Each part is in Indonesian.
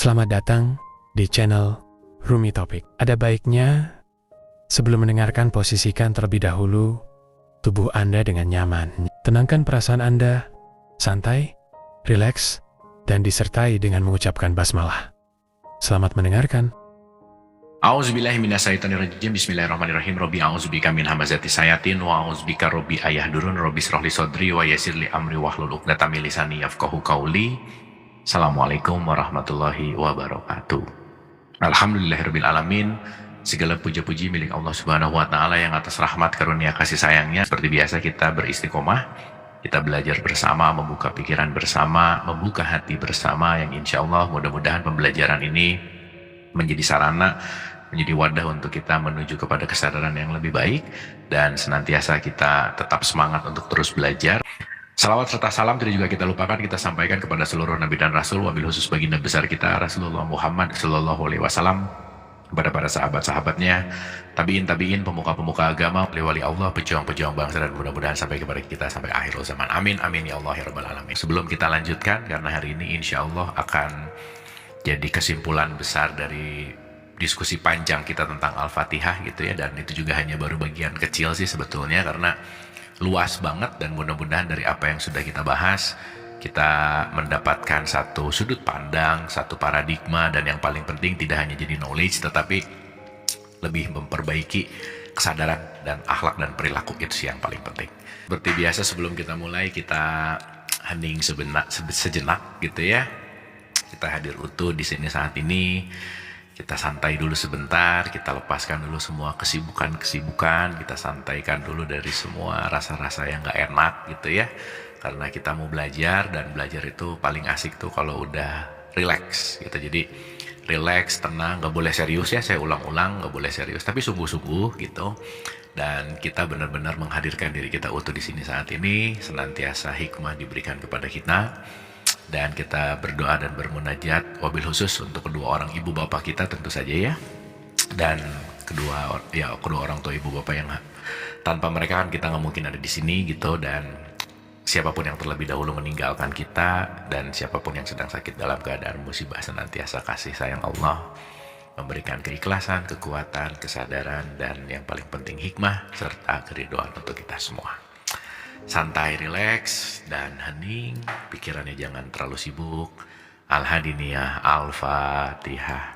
Selamat datang di channel Rumi Topik. Ada baiknya sebelum mendengarkan posisikan terlebih dahulu tubuh Anda dengan nyaman. Tenangkan perasaan Anda, santai, rileks, dan disertai dengan mengucapkan basmalah. Selamat mendengarkan. A'udzubillahi minasyaitonirrajim. Bismillahirrahmanirrahim. Robbi a'udzubika min hamazati sayatin wa a'udzubika robbi ayahdurun. Robbi shrahli sadri wa yassirli amri wahlul 'uqdatam min lisani yafqahu qawli. Assalamualaikum warahmatullahi wabarakatuh. Alhamdulillahirabbil alamin. Segala puja-puji milik Allah Subhanahu wa taala yang atas rahmat karunia kasih sayangnya. Seperti biasa kita beristiqomah, kita belajar bersama, membuka pikiran bersama, membuka hati bersama, yang insya Allah mudah-mudahan pembelajaran ini menjadi sarana, menjadi wadah untuk kita menuju kepada kesadaran yang lebih baik, dan senantiasa kita tetap semangat untuk terus belajar. Salawat serta salam tidak juga kita lupakan, kita sampaikan kepada seluruh nabi dan rasul, wabil khusus baginda besar kita Rasulullah Muhammad Sallallahu Alaihi Wasallam, kepada para sahabat-sahabatnya, tabiin, pemuka-pemuka agama, wali Allah, pejuang-pejuang bangsa, dan mudah-mudahan sampai kepada kita sampai akhir zaman. Amin, amin ya Allah ya Rabbal Alamin. Sebelum kita lanjutkan, karena hari ini insya Allah akan jadi kesimpulan besar dari diskusi panjang kita tentang Al-Fatihah gitu ya, dan itu juga hanya baru bagian kecil sih sebetulnya, karena luas banget, dan mudah-mudahan dari apa yang sudah kita bahas kita mendapatkan satu sudut pandang, satu paradigma, dan yang paling penting tidak hanya jadi knowledge tetapi lebih memperbaiki kesadaran dan akhlak dan perilaku. Itu sih yang paling penting. Seperti biasa sebelum kita mulai, kita hening sejenak gitu ya. Kita hadir utuh di sini saat ini. Kita santai dulu sebentar, kita lepaskan dulu semua kesibukan-kesibukan, kita santaikan dulu dari semua rasa-rasa yang gak enak gitu ya. Karena kita mau belajar, dan belajar itu paling asik tuh kalau udah relax gitu. Jadi relax, tenang, gak boleh serius ya, saya ulang-ulang, gak boleh serius, tapi sungguh-sungguh gitu. Dan kita benar-benar menghadirkan diri kita utuh di sini saat ini, senantiasa hikmah diberikan kepada kita. Dan kita berdoa dan bermunajat wabil khusus untuk kedua orang ibu bapak kita tentu saja ya, dan kedua orang tua ibu bapak yang tanpa mereka kan kita nggak mungkin ada di sini gitu. Dan siapapun yang terlebih dahulu meninggalkan kita, dan siapapun yang sedang sakit dalam keadaan musibah, senantiasa kasih sayang Allah memberikan keikhlasan, kekuatan, kesadaran, dan yang paling penting hikmah serta keridhaan untuk kita semua. Santai, rileks, dan hening. Pikirannya jangan terlalu sibuk. Al-Hadiniyah, Al-Fatihah.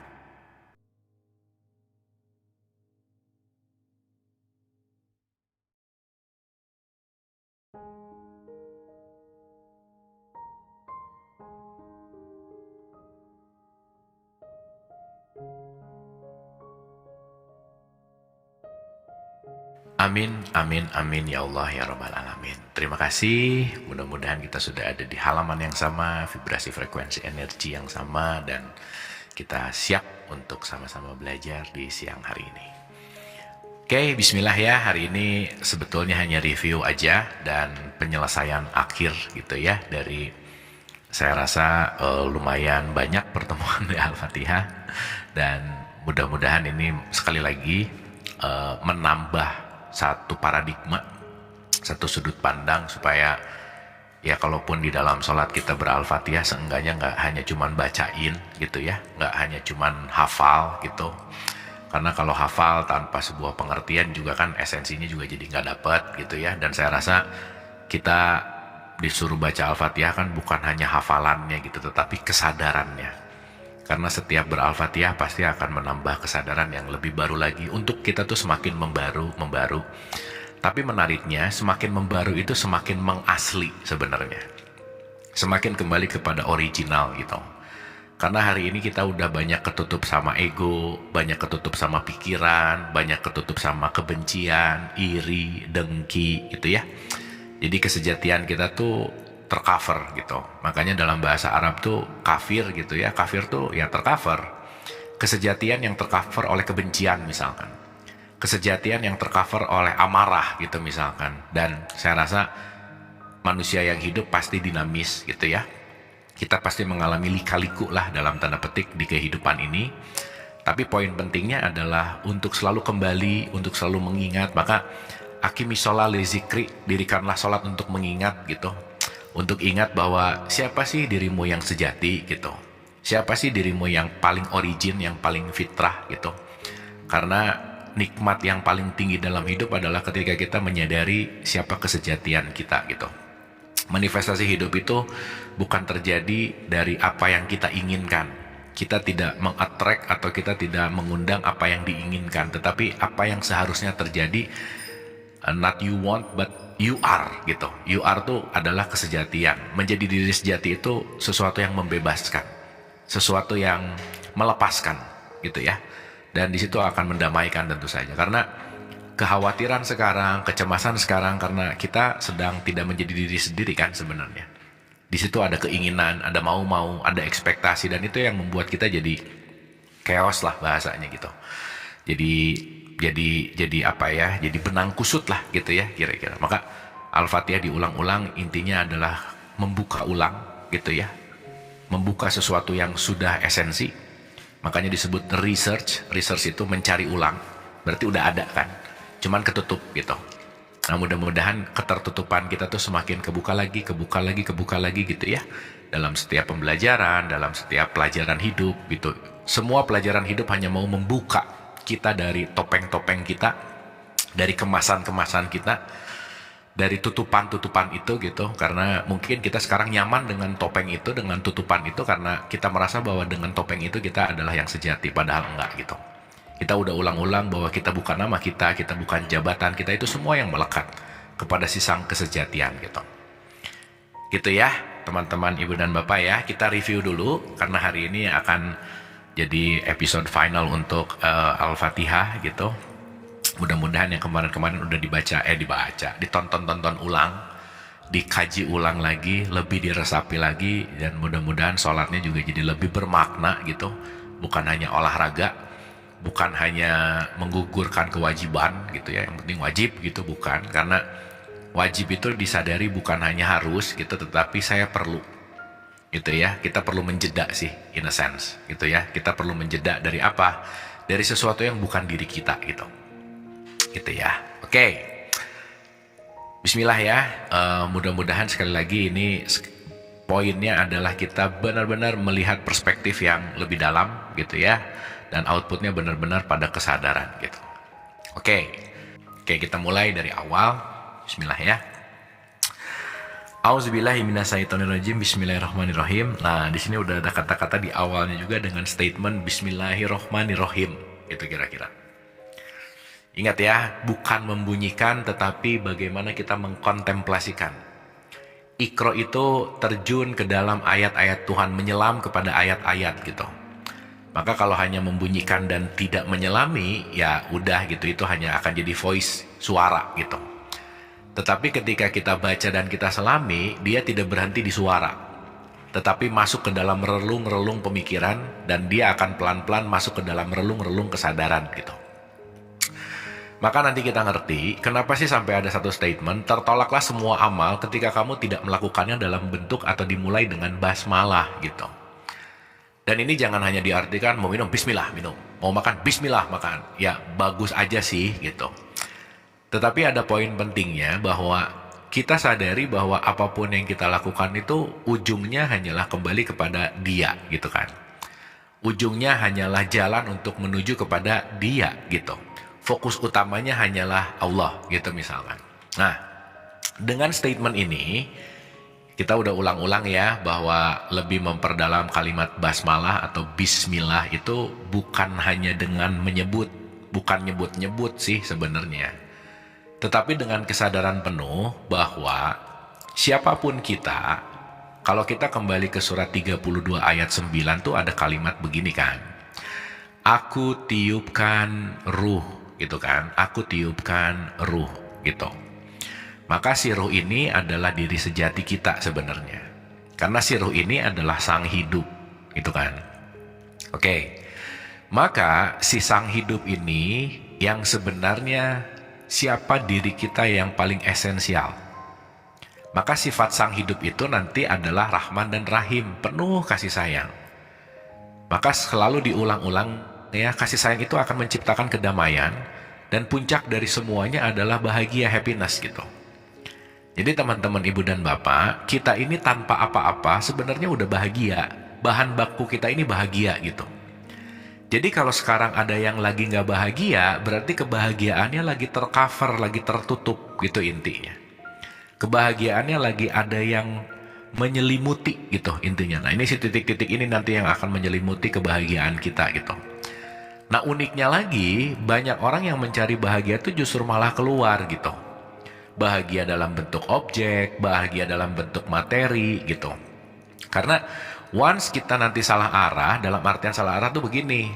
Amin, amin, amin ya Allah ya Rabbal Alamin. Terima kasih, mudah-mudahan kita sudah ada di halaman yang sama, vibrasi frekuensi energi yang sama, dan kita siap untuk sama-sama belajar di siang hari ini. Oke, bismillah ya. Hari ini sebetulnya hanya review aja dan penyelesaian akhir gitu ya, dari saya rasa lumayan banyak pertemuan di Al-Fatihah, dan mudah-mudahan ini sekali lagi menambah satu paradigma, satu sudut pandang, supaya ya kalaupun di dalam sholat kita beral-fatihah, seenggaknya nggak hanya cuman bacain gitu ya, nggak hanya cuman hafal gitu. Karena kalau hafal tanpa sebuah pengertian juga kan esensinya juga jadi nggak dapet gitu ya. Dan saya rasa kita disuruh baca Al-Fatihah kan bukan hanya hafalannya gitu, tetapi kesadarannya. Karena setiap beral-fatihah pasti akan menambah kesadaran yang lebih baru lagi untuk kita tuh semakin membaru. Tapi menariknya, semakin membaru itu semakin mengasli sebenarnya. Semakin kembali kepada original gitu. Karena hari ini kita udah banyak ketutup sama ego, banyak ketutup sama pikiran, banyak ketutup sama kebencian, iri, dengki gitu ya. Jadi kesejatian kita tuh tercover gitu. Makanya dalam bahasa Arab tuh kafir gitu ya. Kafir tuh ya tercover. Kesejatian yang tercover oleh kebencian misalkan. Kesejatian yang tercover oleh amarah gitu misalkan. Dan saya rasa manusia yang hidup pasti dinamis gitu ya. Kita pasti mengalami lika-liku lah dalam tanda petik di kehidupan ini. Tapi poin pentingnya adalah untuk selalu kembali, untuk selalu mengingat. Maka akimi sholat li zikri, dirikanlah sholat untuk mengingat gitu. Untuk ingat bahwa siapa sih dirimu yang sejati gitu. Siapa sih dirimu yang paling origin, yang paling fitrah gitu. Karena nikmat yang paling tinggi dalam hidup adalah ketika kita menyadari siapa kesejatian kita gitu. Manifestasi hidup itu bukan terjadi dari apa yang kita inginkan. Kita tidak meng-attract atau kita tidak mengundang apa yang diinginkan, tetapi apa yang seharusnya terjadi. Not you want but you are gitu. You are tuh adalah kesejatian. Menjadi diri sejati itu sesuatu yang membebaskan, sesuatu yang melepaskan gitu ya. Dan di situ akan mendamaikan tentu saja. Karena kekhawatiran sekarang, kecemasan sekarang karena kita sedang tidak menjadi diri sendiri kan sebenarnya. Di situ ada keinginan, ada mau-mau, ada ekspektasi, dan itu yang membuat kita jadi chaos lah bahasanya gitu. Jadi apa ya? Jadi benang kusut lah gitu ya kira-kira. Maka Al-Fatihah diulang-ulang intinya adalah membuka ulang gitu ya. Membuka sesuatu yang sudah esensi. Makanya disebut research. Research itu mencari ulang. Berarti udah ada kan. Cuman ketutup gitu. Nah mudah-mudahan ketertutupan kita tuh semakin kebuka lagi gitu ya. Dalam setiap pembelajaran, dalam setiap pelajaran hidup gitu. Semua pelajaran hidup hanya mau membuka kita dari topeng-topeng kita, dari kemasan-kemasan kita, dari tutupan-tutupan itu gitu. Karena mungkin kita sekarang nyaman dengan topeng itu, dengan tutupan itu, karena kita merasa bahwa dengan topeng itu kita adalah yang sejati, padahal enggak gitu. Kita udah ulang-ulang bahwa kita bukan nama kita bukan jabatan kita, itu semua yang melekat kepada si sang kesejatian gitu. Gitu ya teman-teman, ibu dan bapak ya. Kita review dulu karena hari ini akan jadi episode final untuk Al-Fatihah gitu. Mudah-mudahan yang kemarin-kemarin udah ditonton ulang, dikaji ulang lagi, lebih diresapi lagi, dan mudah-mudahan sholatnya juga jadi lebih bermakna gitu. Bukan hanya olahraga, bukan hanya menggugurkan kewajiban gitu ya, yang penting wajib gitu, bukan. Karena wajib itu disadari bukan hanya harus gitu, tetapi saya perlu gitu ya. Kita perlu menjeda sih in a sense gitu ya. Kita perlu menjeda dari apa? Dari sesuatu yang bukan diri kita gitu. Gitu ya. Oke. Bismillah ya. Mudah-mudahan sekali lagi ini poinnya adalah kita benar-benar melihat perspektif yang lebih dalam gitu ya. Dan outputnya benar-benar pada kesadaran gitu. Oke, kita mulai dari awal. Bismillah ya. Auzubillahi minasyaitonirrajim. Bismillahirrahmanirrahim. Nah, di sini udah ada kata-kata di awalnya juga dengan statement Bismillahirrahmanirrahim. Itu kira-kira. Ingat ya, bukan membunyikan tetapi bagaimana kita mengkontemplasikan. Iqra itu terjun ke dalam ayat-ayat Tuhan, menyelam kepada ayat-ayat gitu. Maka kalau hanya membunyikan dan tidak menyelami, ya udah gitu, itu hanya akan jadi voice, suara gitu. Tetapi ketika kita baca dan kita selami, dia tidak berhenti di suara, tetapi masuk ke dalam relung-relung pemikiran, dan dia akan pelan-pelan masuk ke dalam relung-relung kesadaran gitu. Maka nanti kita ngerti kenapa sih sampai ada satu statement, tertolaklah semua amal ketika kamu tidak melakukannya dalam bentuk atau dimulai dengan basmalah gitu. Dan ini jangan hanya diartikan mau minum bismillah minum, mau makan bismillah makan, ya bagus aja sih gitu. Tetapi ada poin pentingnya bahwa kita sadari bahwa apapun yang kita lakukan itu ujungnya hanyalah kembali kepada Dia gitu kan. Ujungnya hanyalah jalan untuk menuju kepada Dia gitu. Fokus utamanya hanyalah Allah gitu misalkan. Nah, dengan statement ini kita udah ulang-ulang ya bahwa lebih memperdalam kalimat basmalah atau bismillah itu bukan hanya dengan menyebut, bukan nyebut-nyebut sih sebenarnya. Tetapi dengan kesadaran penuh bahwa siapapun kita, kalau kita kembali ke surat 32 ayat 9 tuh ada kalimat begini kan. Aku tiupkan ruh gitu kan. Aku tiupkan ruh gitu. Maka si ruh ini adalah diri sejati kita sebenarnya. Karena si ruh ini adalah sang hidup gitu kan. Oke. Maka si sang hidup ini yang sebenarnya siapa diri kita yang paling esensial. Maka sifat sang hidup itu nanti adalah Rahman dan Rahim, penuh kasih sayang. Maka selalu diulang-ulang ya, kasih sayang itu akan menciptakan kedamaian, dan puncak dari semuanya adalah bahagia, happiness gitu. Jadi teman-teman ibu dan bapak, kita ini tanpa apa-apa sebenarnya udah bahagia. bahan baku kita ini bahagia gitu. Jadi kalau sekarang ada yang lagi nggak bahagia, berarti kebahagiaannya lagi tercover, lagi tertutup gitu intinya. Kebahagiaannya lagi ada yang menyelimuti gitu intinya. Nah ini si titik-titik ini nanti yang akan menyelimuti kebahagiaan kita gitu. Nah uniknya lagi, banyak orang yang mencari bahagia itu justru malah keluar gitu. Bahagia dalam bentuk objek, bahagia dalam bentuk materi gitu. Karena once kita nanti salah arah, dalam artian salah arah tuh begini.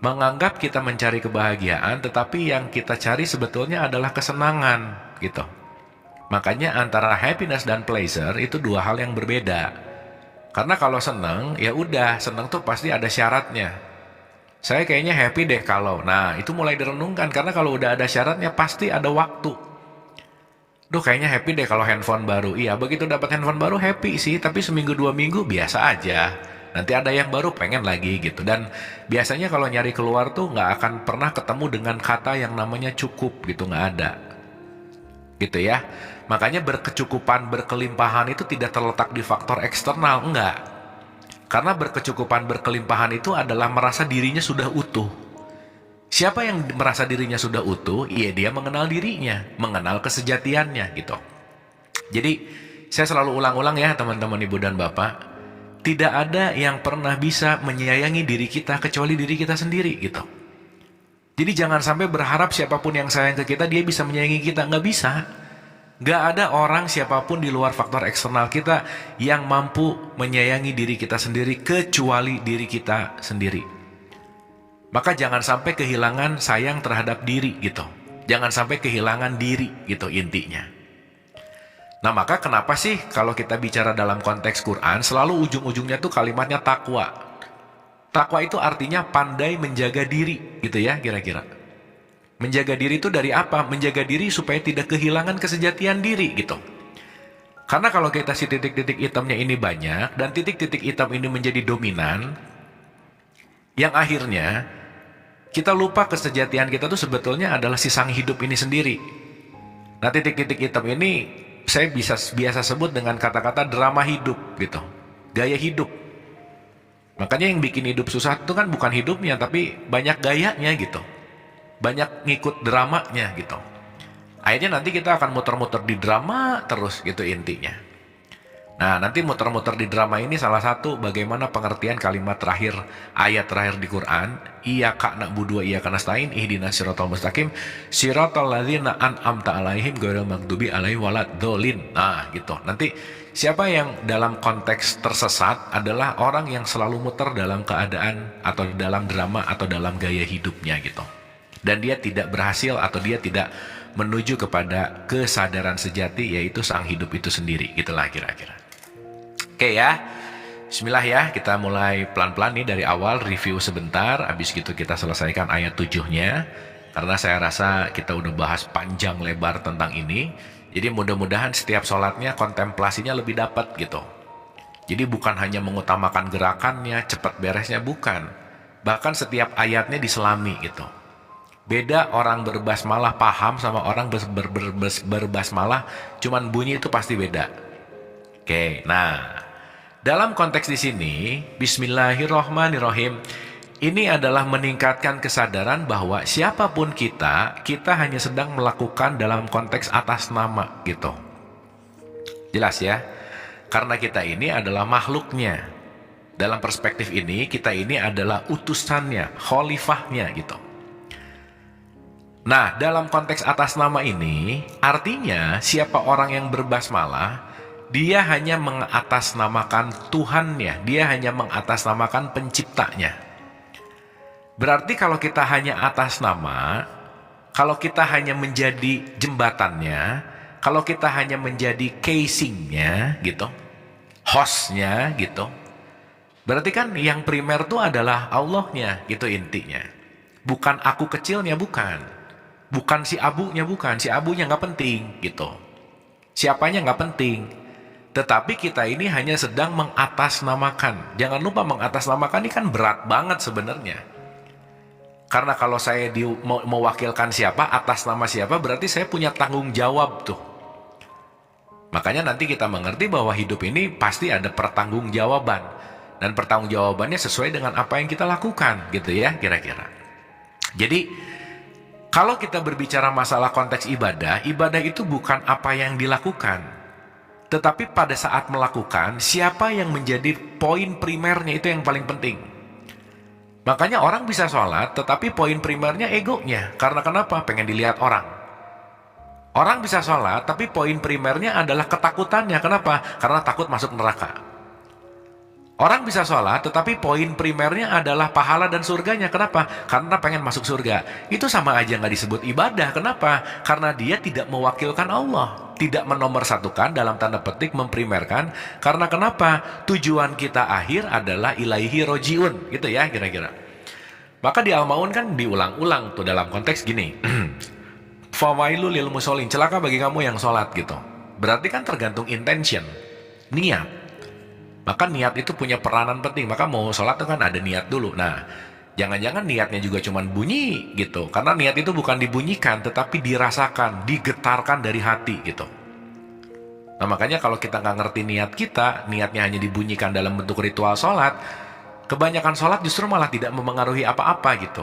Menganggap kita mencari kebahagiaan, tetapi yang kita cari sebetulnya adalah kesenangan gitu. Makanya antara happiness dan pleasure itu dua hal yang berbeda. Karena kalau senang, ya udah, senang tuh pasti ada syaratnya. Saya kayaknya happy deh kalau. Nah, itu mulai direnungkan karena kalau udah ada syaratnya pasti ada waktu. Duh, kayaknya happy deh kalau handphone baru. Iya, begitu dapat handphone baru happy sih, tapi seminggu 2 minggu biasa aja. Nanti ada yang baru pengen lagi gitu. Dan biasanya kalau nyari keluar tuh nggak akan pernah ketemu dengan kata yang namanya cukup gitu, nggak ada. Gitu ya. Makanya berkecukupan, berkelimpahan itu tidak terletak di faktor eksternal, enggak. Karena berkecukupan, berkelimpahan itu adalah merasa dirinya sudah utuh. Siapa yang merasa dirinya sudah utuh? Iya, dia mengenal dirinya, mengenal kesejatiannya gitu. Jadi, saya selalu ulang-ulang ya teman-teman ibu dan bapak, tidak ada yang pernah bisa menyayangi diri kita kecuali diri kita sendiri gitu. Jadi jangan sampai berharap siapapun yang sayang ke kita, dia bisa menyayangi kita, nggak bisa. Gak ada orang siapapun di luar faktor eksternal kita yang mampu menyayangi diri kita sendiri kecuali diri kita sendiri. Maka jangan sampai kehilangan sayang terhadap diri gitu. Jangan sampai kehilangan diri gitu intinya. Nah maka kenapa sih kalau kita bicara dalam konteks Quran selalu ujung-ujungnya tuh kalimatnya takwa. Takwa itu artinya pandai menjaga diri gitu ya kira-kira. Menjaga diri itu dari apa? Menjaga diri supaya tidak kehilangan kesejatian diri gitu. Karena kalau kita si titik-titik hitamnya ini banyak dan titik-titik hitam ini menjadi dominan, yang akhirnya kita lupa kesejatian kita tuh sebetulnya adalah si sang hidup ini sendiri. Nah titik-titik hitam ini saya biasa sebut dengan kata-kata drama hidup gitu, gaya hidup. Makanya yang bikin hidup susah itu kan bukan hidupnya tapi banyak gayanya gitu. Banyak ngikut dramanya gitu. Akhirnya nanti kita akan muter-muter di drama terus gitu intinya. Nah nanti muter-muter di drama ini salah satu bagaimana pengertian kalimat terakhir, ayat terakhir di Quran, Iyyaka na'budu wa iyyaka nasta'in ihdinas siratal mustaqim siratal ladzina an'amta 'alaihim ghairil maghdubi 'alaihim waladdallin. Nah gitu. Nanti siapa yang dalam konteks tersesat adalah orang yang selalu muter dalam keadaan atau dalam drama atau dalam gaya hidupnya gitu. Dan dia tidak berhasil atau dia tidak menuju kepada kesadaran sejati yaitu sang hidup itu sendiri gitulah kira-kira. Oke ya, bismillah ya, kita mulai pelan-pelan nih dari awal review sebentar, habis gitu kita selesaikan ayat 7-nya karena saya rasa kita udah bahas panjang lebar tentang ini. Jadi mudah-mudahan setiap sholatnya kontemplasinya lebih dapat gitu. Jadi bukan hanya mengutamakan gerakannya, cepat beresnya, bukan. Bahkan setiap ayatnya diselami gitu. Beda orang berbasmalah paham sama orang berbasmalah cuman bunyi itu pasti beda. Oke, nah dalam konteks di sini Bismillahirrohmanirrohim ini adalah meningkatkan kesadaran bahwa siapapun kita hanya sedang melakukan dalam konteks atas nama gitu. Jelas ya? Karena kita ini adalah makhluknya. Dalam perspektif ini kita ini adalah utusannya, khalifahnya gitu. Nah, dalam konteks atas nama ini, artinya siapa orang yang berbasmalah, dia hanya mengatasnamakan Tuhannya, dia hanya mengatasnamakan penciptanya. Berarti kalau kita hanya atas nama, kalau kita hanya menjadi jembatannya, kalau kita hanya menjadi casingnya gitu, hostnya gitu, berarti kan yang primer itu adalah Allahnya gitu intinya. Bukan aku kecilnya, bukan. Bukan si abunya, bukan. Si abunya nggak penting gitu. Siapanya nggak penting. Tetapi kita ini hanya sedang mengatasnamakan. Jangan lupa mengatasnamakan ini kan berat banget sebenarnya. Karena kalau saya mewakilkan siapa, atas nama siapa, berarti saya punya tanggung jawab tuh. Makanya nanti kita mengerti bahwa hidup ini pasti ada pertanggungjawaban. dan pertanggungjawabannya sesuai dengan apa yang kita lakukan, gitu ya kira-kira. Jadi kalau kita berbicara masalah konteks ibadah, ibadah itu bukan apa yang dilakukan, tetapi pada saat melakukan, siapa yang menjadi poin primernya, itu yang paling penting. Makanya orang bisa sholat, tetapi poin primernya egonya. Karena kenapa? Pengen dilihat orang. Orang bisa sholat, tapi poin primernya adalah ketakutannya. Kenapa? Karena takut masuk neraka. Orang bisa sholat, tetapi poin primernya adalah pahala dan surganya. Kenapa? Karena pengen masuk surga. Itu sama aja nggak disebut ibadah. Kenapa? Karena dia tidak mewakilkan Allah. Tidak menomorsatukan, dalam tanda petik memprimerkan. Karena kenapa? Tujuan kita akhir adalah ilaihi rojiun. Gitu ya kira-kira. Maka di Al-Maun kan diulang-ulang tuh dalam konteks gini. Fawailu lil musholin, celaka bagi kamu yang sholat gitu. Berarti kan tergantung intention, niat. Maka niat itu punya peranan penting. Maka mau sholat itu kan ada niat dulu. Nah, jangan-jangan niatnya juga cuma bunyi gitu. Karena niat itu bukan dibunyikan, tetapi dirasakan, digetarkan dari hati gitu. Nah, makanya kalau kita nggak ngerti niat kita, niatnya hanya dibunyikan dalam bentuk ritual sholat, kebanyakan sholat justru malah tidak memengaruhi apa-apa gitu.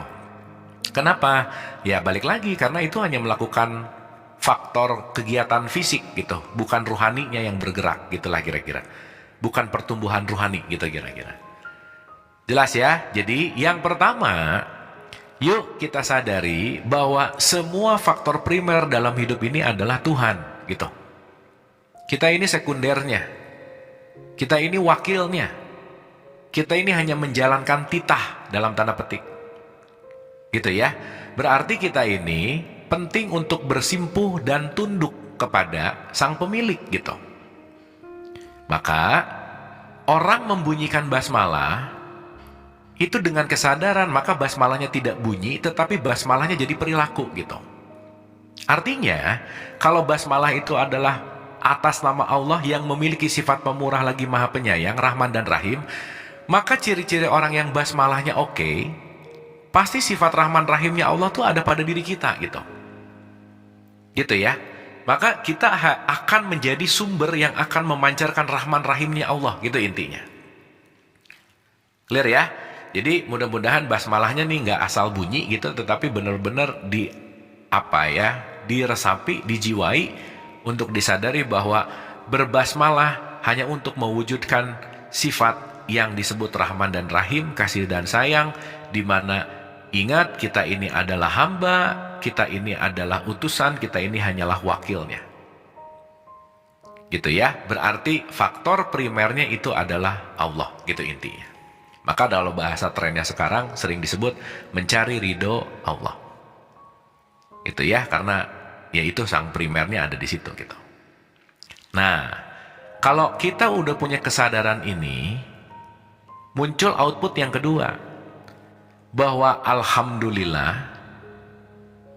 Kenapa? Ya balik lagi, karena itu hanya melakukan faktor kegiatan fisik gitu, bukan ruhaninya yang bergerak gitulah kira-kira. Bukan pertumbuhan ruhani gitu kira-kira. Jelas ya? Jadi yang pertama, yuk kita sadari bahwa semua faktor primer dalam hidup ini adalah Tuhan gitu. Kita ini sekundernya. Kita ini wakilnya. Kita ini hanya menjalankan titah dalam tanda petik. Gitu ya. Berarti kita ini penting untuk bersimpuh dan tunduk kepada sang pemilik gitu. Maka orang membunyikan basmalah itu dengan kesadaran, maka basmalahnya tidak bunyi, tetapi basmalahnya jadi perilaku gitu. Artinya, kalau basmalah itu adalah atas nama Allah yang memiliki sifat pemurah lagi maha penyayang, Rahman dan Rahim, maka ciri-ciri orang yang basmalahnya oke, pasti sifat Rahman Rahimnya Allah tuh ada pada diri kita gitu. Gitu ya. Maka kita akan menjadi sumber yang akan memancarkan Rahman Rahimnya Allah, gitu intinya. Clear ya? Jadi mudah-mudahan basmalahnya nih nggak asal bunyi gitu, tetapi benar-benar diresapi, dijiwai untuk disadari bahwa berbasmalah hanya untuk mewujudkan sifat yang disebut Rahman dan Rahim, kasih dan sayang, di mana ingat kita ini adalah hamba, kita ini adalah utusan, kita ini hanyalah wakilnya. Gitu ya. Berarti faktor primernya itu adalah Allah, gitu intinya. Maka dalam bahasa trennya sekarang sering disebut mencari ridho Allah. Itu ya, karena ya itu sang primernya ada di situ gitu. Nah, kalau kita udah punya kesadaran ini, muncul output yang kedua. Bahwa alhamdulillah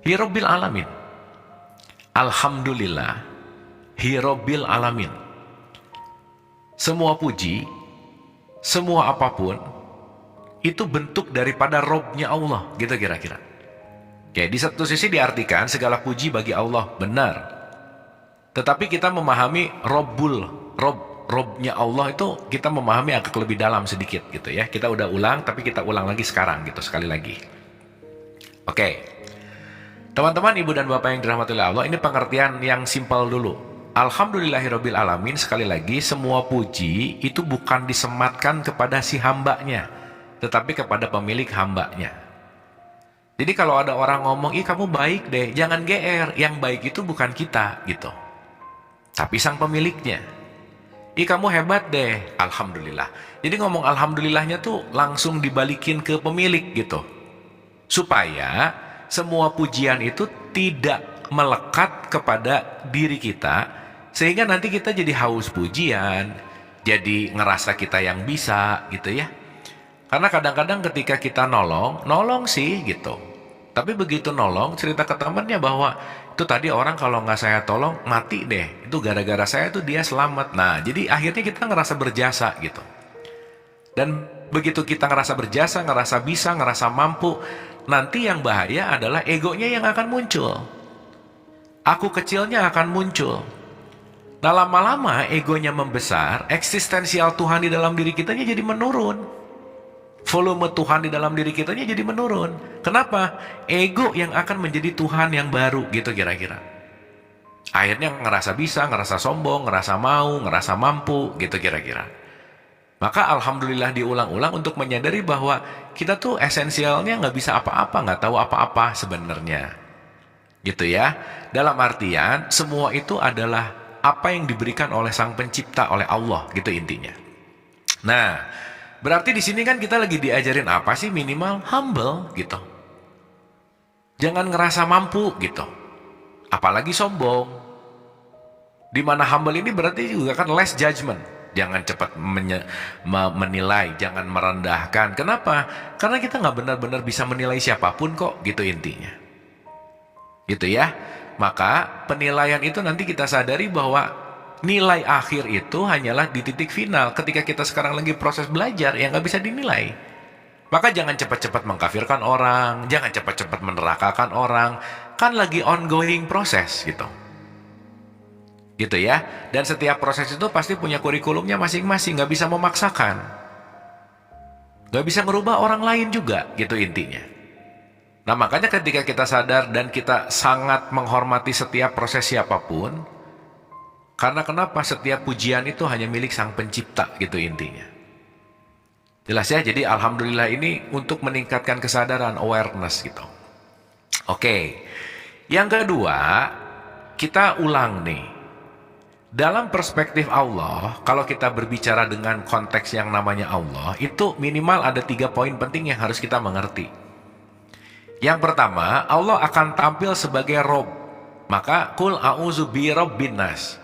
Hirobbil alamin. Alhamdulillah Hirobbil alamin. Semua puji, semua apapun itu bentuk daripada Robnya Allah, gitu kira-kira. Oke, di satu sisi diartikan segala puji bagi Allah, benar. Tetapi kita memahami Robnya Allah itu kita memahami agak lebih dalam sedikit gitu ya. Kita udah ulang, tapi kita ulang lagi sekarang gitu, sekali lagi. Oke. Teman-teman, ibu dan bapak yang dirahmati oleh Allah, ini pengertian yang simpel dulu. Alhamdulillahirabbil alamin, sekali lagi, semua puji itu bukan disematkan kepada si hambanya, tetapi kepada pemilik hambanya. Jadi kalau ada orang ngomong, "Ih, kamu baik deh," jangan GR. Yang baik itu bukan kita gitu, tapi sang pemiliknya. "Ih, kamu hebat deh," alhamdulillah. Jadi ngomong alhamdulillahnya tuh langsung dibalikin ke pemilik gitu. Supaya semua pujian itu tidak melekat kepada diri kita, sehingga nanti kita jadi haus pujian, jadi ngerasa kita yang bisa gitu ya. Karena kadang-kadang ketika kita nolong sih gitu. Tapi begitu nolong, cerita ke temannya bahwa itu tadi orang kalau nggak saya tolong mati deh, itu gara-gara saya tuh dia selamat. Nah, jadi akhirnya kita ngerasa berjasa gitu. Dan begitu kita ngerasa berjasa, ngerasa bisa, ngerasa mampu, nanti yang bahaya adalah egonya yang akan muncul. Aku kecilnya akan muncul. Nah, lama-lama egonya membesar, eksistensial Tuhan di dalam diri kitanya jadi menurun. Volume Tuhan di dalam diri kitanya jadi menurun. Kenapa? Ego yang akan menjadi Tuhan yang baru gitu kira-kira. Akhirnya ngerasa bisa, ngerasa sombong, ngerasa mau, ngerasa mampu gitu kira-kira. Maka alhamdulillah diulang-ulang untuk menyadari bahwa kita tuh esensialnya nggak bisa apa-apa, nggak tahu apa-apa sebenarnya. Gitu ya. Dalam artian semua itu adalah apa yang diberikan oleh Sang Pencipta, oleh Allah gitu intinya. Nah, berarti di sini kan kita lagi diajarin apa sih? Minimal humble gitu. Jangan ngerasa mampu gitu. Apalagi sombong. Dimana humble ini berarti juga kan less judgment. Jangan cepat menilai, jangan merendahkan. Kenapa? Karena kita nggak benar-benar bisa menilai siapapun kok, gitu intinya. Gitu ya. Maka penilaian itu nanti kita sadari bahwa nilai akhir itu hanyalah di titik final. Ketika kita sekarang lagi proses belajar, yang nggak bisa dinilai. Maka jangan cepat-cepat mengkafirkan orang, jangan cepat-cepat menerakakan orang. Kan lagi ongoing proses gitu. Gitu ya. Dan setiap proses itu pasti punya kurikulumnya masing-masing, nggak bisa memaksakan. Nggak bisa merubah orang lain juga, gitu intinya. Nah, makanya ketika kita sadar dan kita sangat menghormati setiap proses siapapun, karena kenapa? Setiap pujian itu hanya milik Sang Pencipta, gitu intinya. Jelas ya? Jadi alhamdulillah ini untuk meningkatkan kesadaran, awareness gitu. Oke. Yang kedua, kita ulang nih. Dalam perspektif Allah, kalau kita berbicara dengan konteks yang namanya Allah, itu minimal ada 3 poin penting yang harus kita mengerti. Yang pertama, Allah akan tampil sebagai Rob. Maka, Qul a'udzu bi rabbin nas.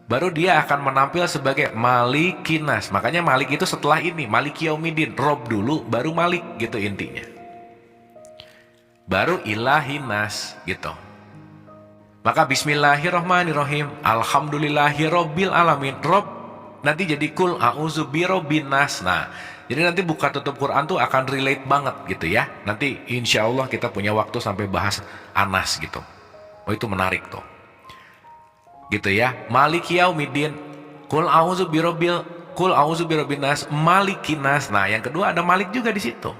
Baru dia akan menampil sebagai Malikin nas. Makanya Malik itu setelah ini, Maliki Yaumiddin. Rob dulu, baru Malik gitu intinya. Baru Ilahin nas gitu. Maka bismillahirrahmanirrahim. Alhamdulillahirabbil alamin. Rob nanti jadi Qul a'udzu bi rabbin nas. Nah, jadi nanti buka tutup Quran tuh akan relate banget gitu ya. Nanti insya Allah kita punya waktu sampai bahas Anas gitu. Oh, itu menarik tuh. Gitu ya. Maliki Yaumiddin. Qul a'udzu bi rabbin nas, Malikin nas. Nah, yang kedua ada Malik juga di situ.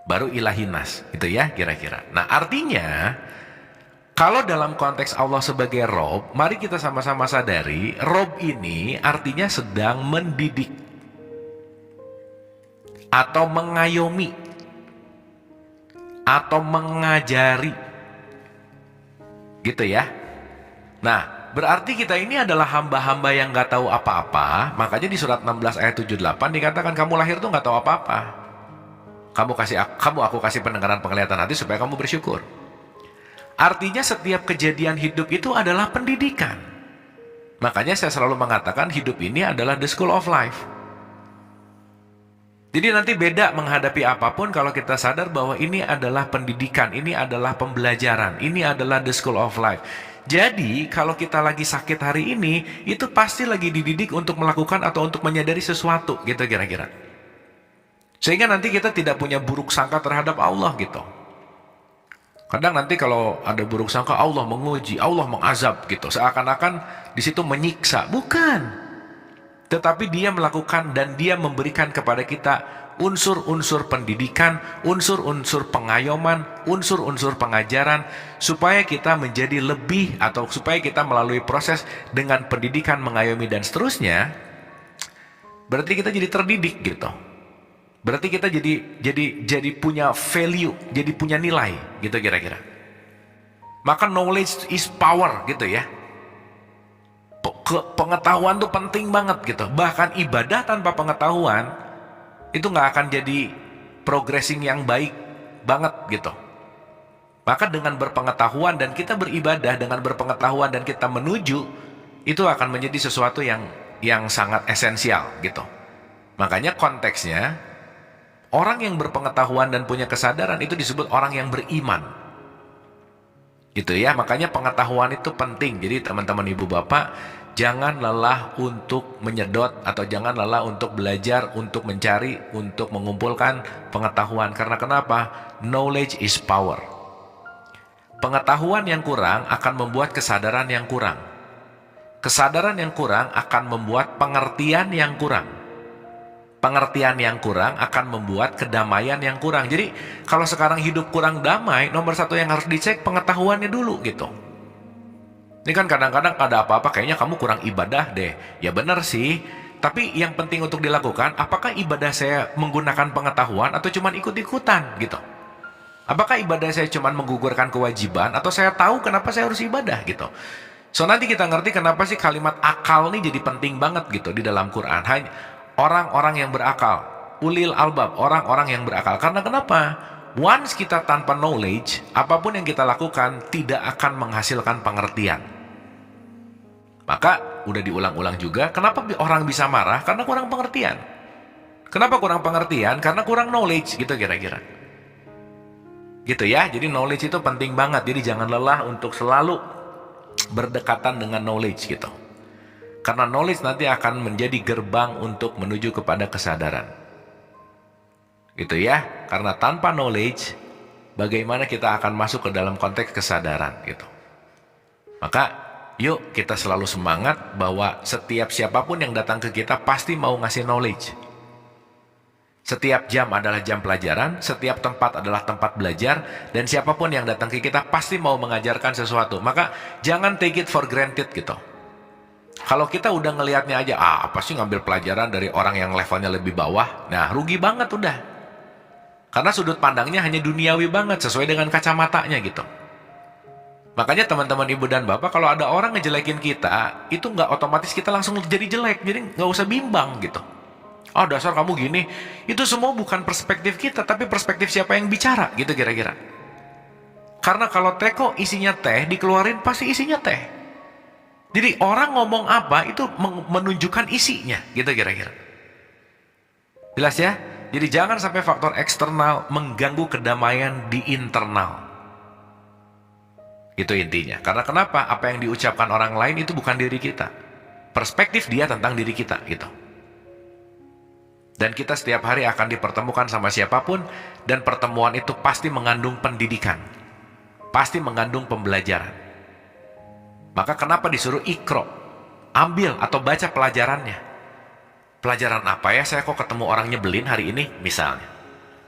Baru Ilahin nas, gitu ya kira-kira. Nah, artinya kalau dalam konteks Allah sebagai Rob, mari kita sama-sama sadari, Rob ini artinya sedang mendidik atau mengayomi atau mengajari. Gitu ya. Nah, berarti kita ini adalah hamba-hamba yang gak tahu apa-apa. Makanya di surat 16 ayat 78 dikatakan kamu lahir tuh gak tahu apa-apa. Aku kasih pendengaran penglihatan hati supaya kamu bersyukur. Artinya setiap kejadian hidup itu adalah pendidikan. Makanya saya selalu mengatakan hidup ini adalah the school of life. Jadi nanti beda menghadapi apapun kalau kita sadar bahwa ini adalah pendidikan, ini adalah pembelajaran, ini adalah the school of life. Jadi kalau kita lagi sakit hari ini, itu pasti lagi dididik untuk melakukan atau untuk menyadari sesuatu gitu kira-kira. Sehingga nanti kita tidak punya buruk sangka terhadap Allah gitu. Kadang nanti kalau ada buruk sangka Allah menguji, Allah mengazab gitu. Seakan-akan di situ menyiksa. Bukan. Tetapi dia melakukan dan dia memberikan kepada kita unsur-unsur pendidikan, unsur-unsur pengayoman, unsur-unsur pengajaran. Supaya kita menjadi lebih atau supaya kita melalui proses dengan pendidikan, mengayomi dan seterusnya. Berarti kita jadi terdidik gitu. Berarti kita jadi punya value, jadi punya nilai, gitu kira-kira. Maka knowledge is power, gitu ya. Pengetahuan tuh penting banget, gitu. Bahkan ibadah tanpa pengetahuan itu nggak akan jadi progressing yang baik banget, gitu. Maka dengan berpengetahuan dan kita beribadah dengan berpengetahuan dan kita menuju, itu akan menjadi sesuatu yang sangat esensial, gitu. Makanya konteksnya. Orang yang berpengetahuan dan punya kesadaran itu disebut orang yang beriman. Gitu ya, makanya pengetahuan itu penting. Jadi teman-teman ibu bapak, jangan lelah untuk menyedot atau jangan lelah untuk belajar, untuk mencari, untuk mengumpulkan pengetahuan. Karena kenapa? Knowledge is power. Pengetahuan yang kurang akan membuat kesadaran yang kurang. Kesadaran yang kurang akan membuat pengertian yang kurang. Pengertian yang kurang akan membuat kedamaian yang kurang. Jadi kalau sekarang hidup kurang damai, nomor satu yang harus dicek pengetahuannya dulu gitu. Ini kan kadang-kadang ada apa-apa kayaknya kamu kurang ibadah deh. Ya benar sih, tapi yang penting untuk dilakukan, apakah ibadah saya menggunakan pengetahuan atau cuma ikut-ikutan gitu. Apakah ibadah saya cuma menggugurkan kewajiban atau saya tahu kenapa saya harus ibadah gitu. So nanti kita ngerti kenapa sih kalimat akal ini jadi penting banget gitu di dalam Quran. Hanya orang-orang yang berakal, ulil albab, orang-orang yang berakal. Karena kenapa? Once kita tanpa knowledge, apapun yang kita lakukan tidak akan menghasilkan pengertian. Maka udah diulang-ulang juga, kenapa orang bisa marah? Karena kurang pengertian. Kenapa kurang pengertian? Karena kurang knowledge gitu kira-kira. Gitu ya, jadi knowledge itu penting banget. Jadi jangan lelah untuk selalu berdekatan dengan knowledge gitu. Karena knowledge nanti akan menjadi gerbang untuk menuju kepada kesadaran. Gitu ya, karena tanpa knowledge, bagaimana kita akan masuk ke dalam konteks kesadaran gitu. Maka yuk kita selalu semangat bahwa setiap siapapun yang datang ke kita pasti mau ngasih knowledge. Setiap jam adalah jam pelajaran, setiap tempat adalah tempat belajar, dan siapapun yang datang ke kita pasti mau mengajarkan sesuatu. Maka jangan take it for granted gitu. Kalau kita udah ngelihatnya aja, apa sih ngambil pelajaran dari orang yang levelnya lebih bawah? Nah, rugi banget udah. Karena sudut pandangnya hanya duniawi banget, sesuai dengan kacamatanya gitu. Makanya teman-teman ibu dan bapak, kalau ada orang ngejelekin kita, itu nggak otomatis kita langsung jadi jelek. Jadi nggak usah bimbang gitu. Oh dasar kamu gini, itu semua bukan perspektif kita, tapi perspektif siapa yang bicara gitu kira-kira. Karena kalau teko isinya teh, dikeluarin pasti isinya teh. Jadi orang ngomong apa itu menunjukkan isinya gitu kira-kira. Jelas ya? Jadi jangan sampai faktor eksternal mengganggu kedamaian di internal. Itu intinya. Karena kenapa? Apa yang diucapkan orang lain itu bukan diri kita. Perspektif dia tentang diri kita gitu. Dan kita setiap hari akan dipertemukan sama siapapun, dan pertemuan itu pasti mengandung pendidikan, pasti mengandung pembelajaran. Maka kenapa disuruh ikro, ambil atau baca pelajarannya. Pelajaran apa ya saya kok ketemu orang nyebelin hari ini misalnya.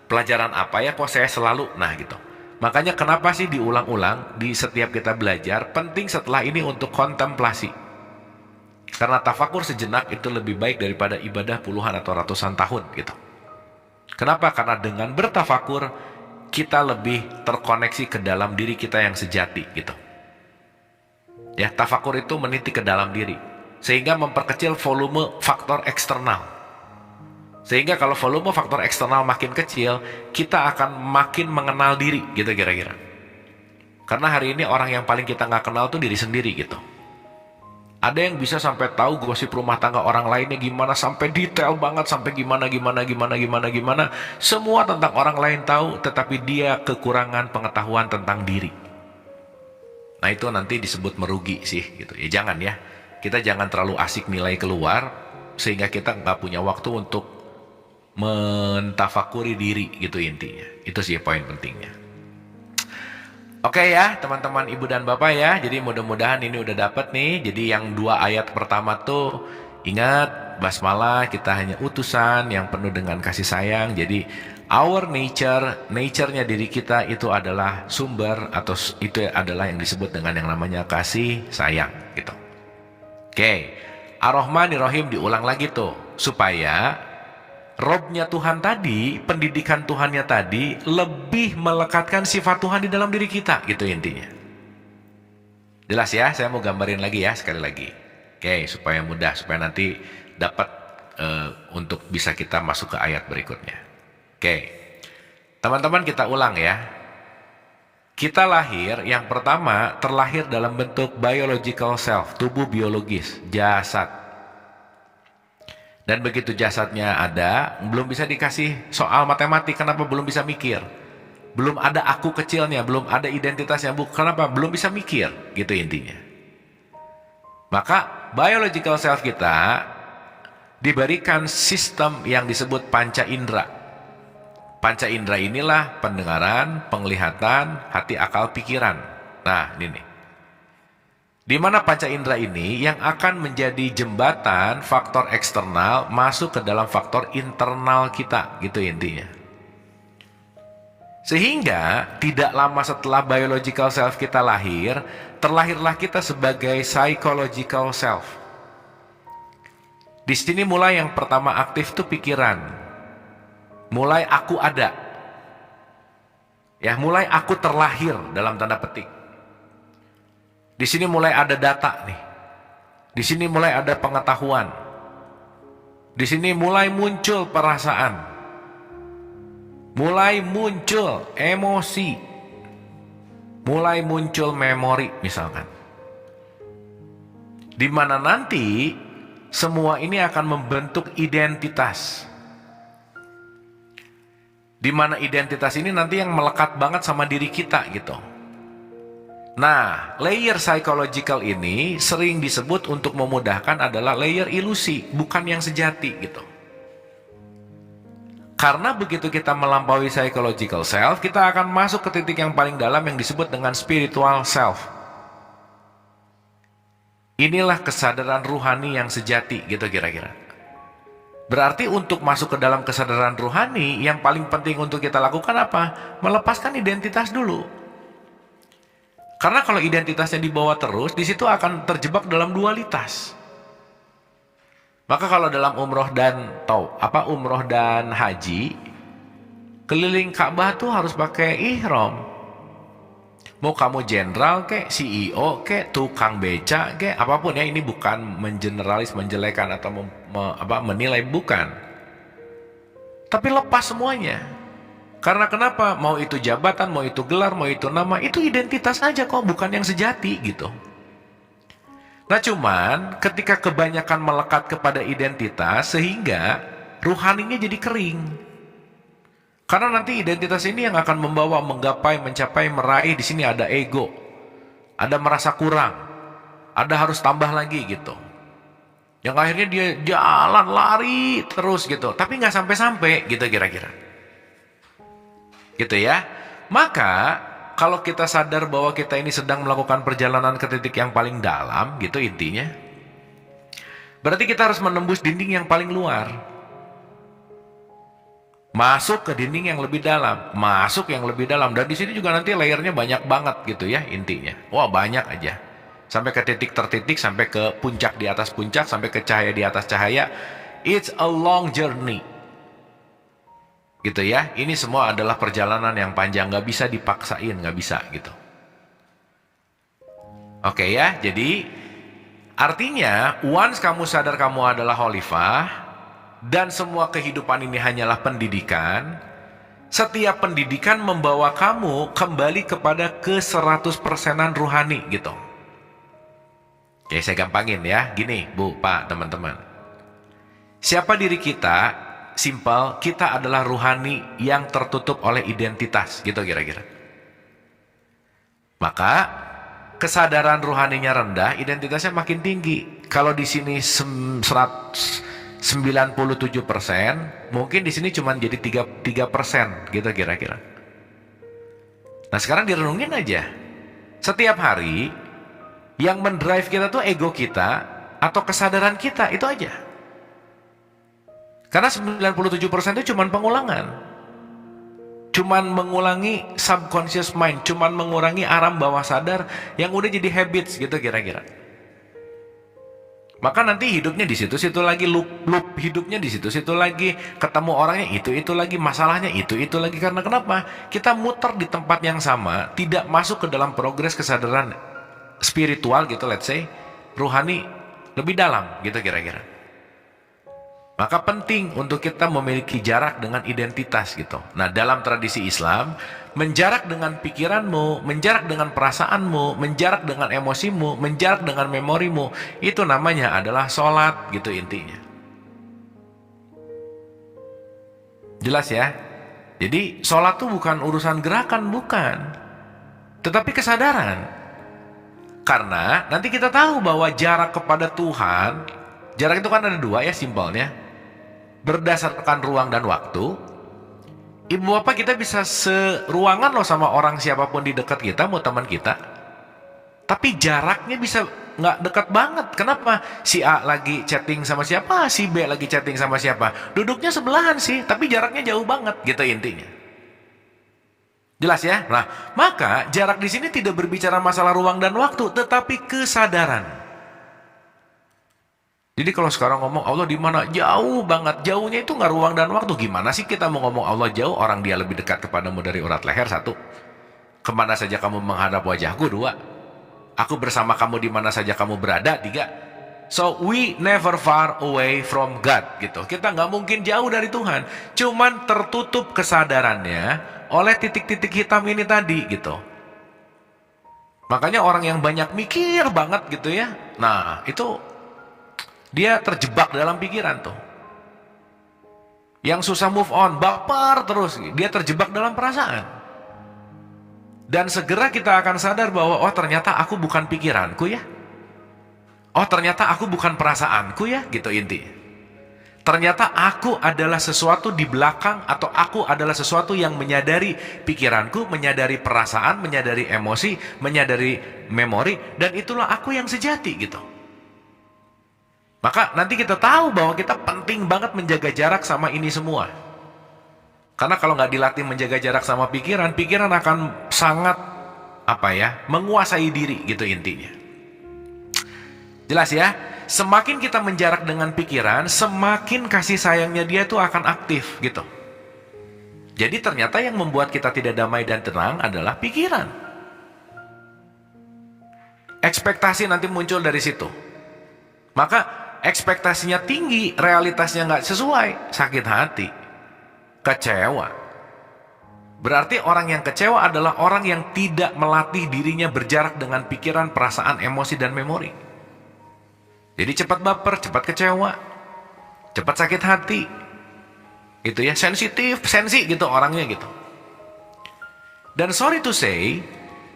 Pelajaran apa ya kok saya selalu, nah gitu. Makanya kenapa sih diulang-ulang di setiap kita belajar, penting setelah ini untuk kontemplasi. Karena tafakur sejenak itu lebih baik daripada ibadah puluhan atau ratusan tahun gitu. Kenapa? Karena dengan bertafakur kita lebih terkoneksi ke dalam diri kita yang sejati gitu. Ya, tafakur itu meniti ke dalam diri sehingga memperkecil volume faktor eksternal. Sehingga kalau volume faktor eksternal makin kecil, kita akan makin mengenal diri gitu kira-kira. Karena hari ini orang yang paling kita nggak kenal tuh diri sendiri gitu. Ada yang bisa sampai tahu gosip rumah tangga orang lainnya gimana, sampai detail banget, sampai gimana. Semua tentang orang lain tahu, tetapi dia kekurangan pengetahuan tentang diri. Nah itu nanti disebut merugi sih gitu. Ya jangan ya, kita jangan terlalu asik nilai keluar, sehingga kita nggak punya waktu untuk mentafakuri diri gitu intinya. Itu sih poin pentingnya. Oke ya teman-teman ibu dan bapak ya, jadi mudah-mudahan ini udah dapet nih. Jadi yang 2 ayat pertama tuh ingat, basmalah kita hanya utusan yang penuh dengan kasih sayang. Jadi our nature-nya diri kita itu adalah sumber, atau itu adalah yang disebut dengan yang namanya kasih sayang gitu. Oke, Ar-Rahmanir-Rahim diulang lagi tuh, supaya Robnya Tuhan tadi, pendidikan Tuhannya tadi lebih melekatkan sifat Tuhan di dalam diri kita, gitu intinya. Jelas ya, saya mau gambarin lagi ya, sekali lagi. Oke, supaya mudah, supaya nanti dapat untuk bisa kita masuk ke ayat berikutnya. Oke, teman-teman kita ulang ya. Kita lahir, yang pertama terlahir dalam bentuk biological self, tubuh biologis, jasad. Dan begitu jasadnya ada, belum bisa dikasih soal matematik. Kenapa? Belum bisa mikir. Belum ada aku kecilnya, belum ada identitasnya. Kenapa? Belum bisa mikir, gitu intinya. Maka biological self kita diberikan sistem yang disebut panca indera. Panca indera inilah pendengaran, penglihatan, hati, akal, pikiran. Nah, ini nih. Di mana panca indera ini yang akan menjadi jembatan faktor eksternal masuk ke dalam faktor internal kita, gitu intinya. Sehingga tidak lama setelah biological self kita lahir, terlahirlah kita sebagai psychological self. Di sini mulai yang pertama aktif tuh pikiran. Mulai aku ada. Ya, mulai aku terlahir dalam tanda petik. Di sini mulai ada data nih. Di sini mulai ada pengetahuan. Di sini mulai muncul perasaan. Mulai muncul emosi. Mulai muncul memori misalkan. Di mana nanti semua ini akan membentuk identitas. Di mana identitas ini nanti yang melekat banget sama diri kita gitu. Nah, layer psychological ini sering disebut untuk memudahkan adalah layer ilusi, bukan yang sejati gitu. Karena begitu kita melampaui psychological self, kita akan masuk ke titik yang paling dalam yang disebut dengan spiritual self. Inilah kesadaran ruhani yang sejati gitu kira-kira. Berarti untuk masuk ke dalam kesadaran ruhani, yang paling penting untuk kita lakukan apa? Melepaskan identitas dulu. Karena kalau identitasnya dibawa terus, di situ akan terjebak dalam dualitas. Maka kalau dalam umroh dan haji, keliling Ka'bah tuh harus pakai ihram. Mau kamu jenderal kek, CEO kek, tukang beca kek, apapun ya, ini bukan mengeneralis, menjelekan atau menilai, bukan. Tapi lepas semuanya. Karena kenapa? Mau itu jabatan, mau itu gelar, mau itu nama, itu identitas aja kok, bukan yang sejati gitu. Nah cuman ketika kebanyakan melekat kepada identitas, sehingga ruhaninya jadi kering. Karena nanti identitas ini yang akan membawa, menggapai, mencapai, meraih. Di sini ada ego, ada merasa kurang, ada harus tambah lagi gitu. Yang akhirnya dia jalan, lari terus gitu, tapi nggak sampai-sampai gitu kira-kira. Gitu ya. Maka kalau kita sadar bahwa kita ini sedang melakukan perjalanan ke titik yang paling dalam gitu intinya, berarti kita harus menembus dinding yang paling luar, masuk ke dinding yang lebih dalam, masuk yang lebih dalam. Dan di sini juga nanti layernya banyak banget gitu ya intinya. Wah, banyak aja. Sampai ke titik tertitik, sampai ke puncak di atas puncak, sampai ke cahaya di atas cahaya. It's a long journey. Gitu ya, ini semua adalah perjalanan yang panjang, nggak bisa dipaksain, nggak bisa gitu. Oke ya, jadi artinya once kamu sadar kamu adalah khalifah dan semua kehidupan ini hanyalah pendidikan, setiap pendidikan membawa kamu kembali kepada ke 100%an ruhani gitu. Oke, saya gampangin ya, gini Bu, Pak, teman-teman. Siapa diri kita? Simple, kita adalah ruhani yang tertutup oleh identitas, gitu kira-kira. Maka kesadaran ruhaninya rendah, identitasnya makin tinggi. Kalau di sini 97%, mungkin di sini cuma jadi 3%, gitu kira-kira. Nah sekarang direnungin aja. Setiap hari yang mendrive kita tuh ego kita atau kesadaran kita, itu aja. Karena 97% itu cuma pengulangan. Cuman mengulangi subconscious mind, cuman mengurangi alam bawah sadar yang udah jadi habits gitu kira-kira. Maka nanti hidupnya di situ-situ lagi, loop hidupnya di situ-situ lagi, ketemu orangnya itu lagi, masalahnya itu lagi. Karena kenapa? Kita muter di tempat yang sama, tidak masuk ke dalam progres kesadaran spiritual gitu, let's say, ruhani lebih dalam gitu kira-kira. Maka penting untuk kita memiliki jarak dengan identitas gitu. Nah dalam tradisi Islam, menjarak dengan pikiranmu, menjarak dengan perasaanmu, menjarak dengan emosimu, menjarak dengan memorimu, itu namanya adalah sholat gitu intinya. Jelas ya? Jadi sholat itu bukan urusan gerakan, bukan. Tetapi kesadaran. Karena nanti kita tahu bahwa jarak kepada Tuhan, jarak itu kan ada dua ya simpelnya. Berdasarkan ruang dan waktu, ibu bapak kita bisa seruangan loh sama orang siapapun di dekat kita, mau teman kita, tapi jaraknya bisa nggak dekat banget. Kenapa? Si A lagi chatting sama siapa, si B lagi chatting sama siapa. Duduknya sebelahan sih, tapi jaraknya jauh banget, gitu intinya. Jelas ya? Nah, maka jarak di sini tidak berbicara masalah ruang dan waktu, tetapi kesadaran. Jadi kalau sekarang ngomong Allah di mana? Jauh banget. Jauhnya itu nggak ruang dan waktu. Gimana sih kita mau ngomong Allah jauh, orang dia lebih dekat kepadamu dari urat leher, satu. Kemana saja kamu menghadap wajahku, dua. Aku bersama kamu di mana saja kamu berada, tiga. So we never far away from God, gitu. Kita nggak mungkin jauh dari Tuhan. Cuman tertutup kesadarannya oleh titik-titik hitam ini tadi, gitu. Makanya orang yang banyak mikir banget gitu ya. Nah, itu dia terjebak dalam pikiran tuh. Yang susah move on, baper terus, dia terjebak dalam perasaan. Dan segera kita akan sadar bahwa oh ternyata aku bukan pikiranku ya. Oh ternyata aku bukan perasaanku ya, gitu intinya. Ternyata aku adalah sesuatu di belakang, atau aku adalah sesuatu yang menyadari pikiranku, menyadari perasaan, menyadari emosi, menyadari memori, dan itulah aku yang sejati, gitu. Maka nanti kita tahu bahwa kita penting banget menjaga jarak sama ini semua. Karena kalau nggak dilatih menjaga jarak sama pikiran, pikiran akan sangat menguasai diri, gitu intinya. Jelas ya? Semakin kita menjarak dengan pikiran, semakin kasih sayangnya dia tuh akan aktif, gitu. Jadi ternyata yang membuat kita tidak damai dan tenang adalah pikiran. Ekspektasi nanti muncul dari situ. Maka ekspektasinya tinggi, realitasnya nggak sesuai, sakit hati. Kecewa. Berarti orang yang kecewa adalah orang yang tidak melatih dirinya berjarak dengan pikiran, perasaan, emosi, dan memori. Jadi cepat baper, cepat kecewa, cepat sakit hati. Itu ya, sensitif, sensi gitu orangnya gitu. Dan sorry to say,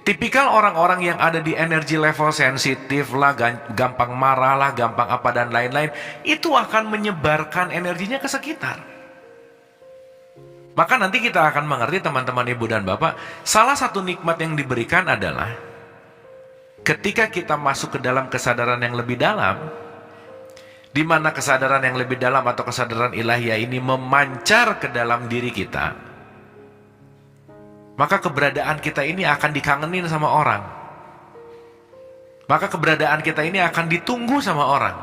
tipikal orang-orang yang ada di energi level sensitif lah, gampang marah lah, gampang apa dan lain-lain, itu akan menyebarkan energinya ke sekitar. Maka nanti kita akan mengerti teman-teman ibu dan bapak, salah satu nikmat yang diberikan adalah ketika kita masuk ke dalam kesadaran yang lebih dalam, di mana kesadaran yang lebih dalam atau kesadaran ilahiyah ini memancar ke dalam diri kita, maka keberadaan kita ini akan dikangenin sama orang. Maka keberadaan kita ini akan ditunggu sama orang.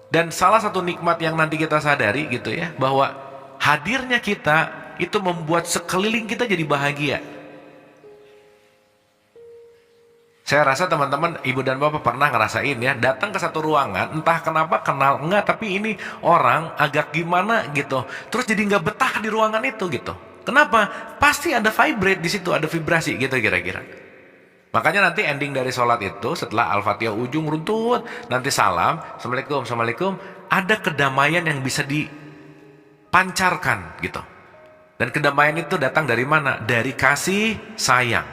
Dan salah satu nikmat yang nanti kita sadari gitu ya, bahwa hadirnya kita itu membuat sekeliling kita jadi bahagia. Saya rasa teman-teman, ibu dan bapak pernah ngerasain ya, datang ke satu ruangan, entah kenapa kenal enggak, tapi ini orang agak gimana gitu, terus jadi nggak betah di ruangan itu gitu. Kenapa? Pasti ada vibrate di situ, ada vibrasi gitu kira-kira. Makanya nanti ending dari sholat itu, setelah Al-Fatihah ujung runtut, nanti salam, Assalamualaikum, Assalamualaikum, ada kedamaian yang bisa dipancarkan gitu. Dan kedamaian itu datang dari mana? Dari kasih sayang.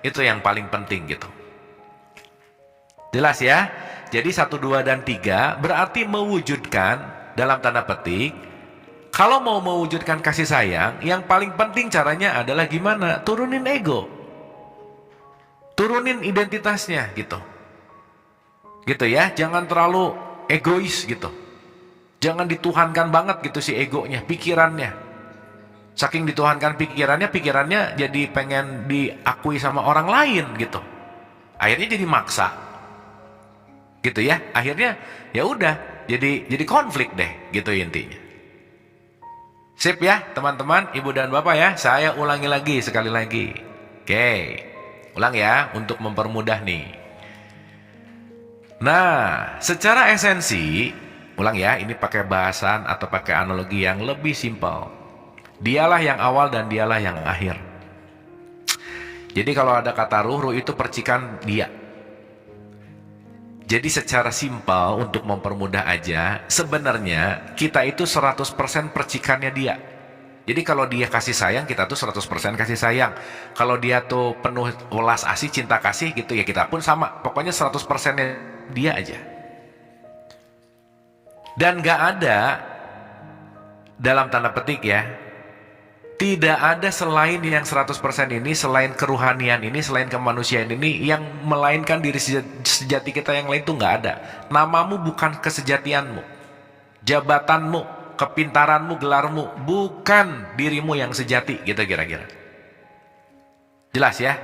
Itu yang paling penting gitu. Jelas ya? Jadi 1, 2, dan 3 berarti mewujudkan dalam tanda petik. Kalau mau mewujudkan kasih sayang, yang paling penting caranya adalah gimana? Turunin ego. Turunin identitasnya gitu. Gitu ya, jangan terlalu egois gitu. Jangan dituhankan banget gitu si egonya, pikirannya. Saking dituhankan pikirannya jadi pengen diakui sama orang lain gitu. Akhirnya jadi maksa. Gitu ya. Akhirnya ya udah, jadi konflik deh gitu intinya. Sip ya, teman-teman, ibu dan bapak ya. Saya ulangi lagi sekali lagi. Oke. Ulang ya untuk mempermudah nih. Nah, secara esensi, ulang ya, ini pakai bahasan atau pakai analogi yang lebih simpel. Dialah yang awal dan dialah yang akhir. Jadi kalau ada kata ruh itu percikan dia. Jadi secara simpel untuk mempermudah aja, sebenarnya kita itu 100% percikannya dia. Jadi kalau dia kasih sayang, kita tuh 100% kasih sayang. Kalau dia tuh penuh welas asih, cinta kasih gitu ya, kita pun sama. Pokoknya 100%-nya dia aja. Dan gak ada, dalam tanda petik ya, Tidak ada selain yang 100% ini, selain keruhanian ini, selain kemanusiaan ini, yang melainkan diri sejati kita yang lain tuh nggak ada. Namamu bukan kesejatianmu, jabatanmu, kepintaranmu, gelarmu, bukan dirimu yang sejati, gitu kira-kira. Jelas ya?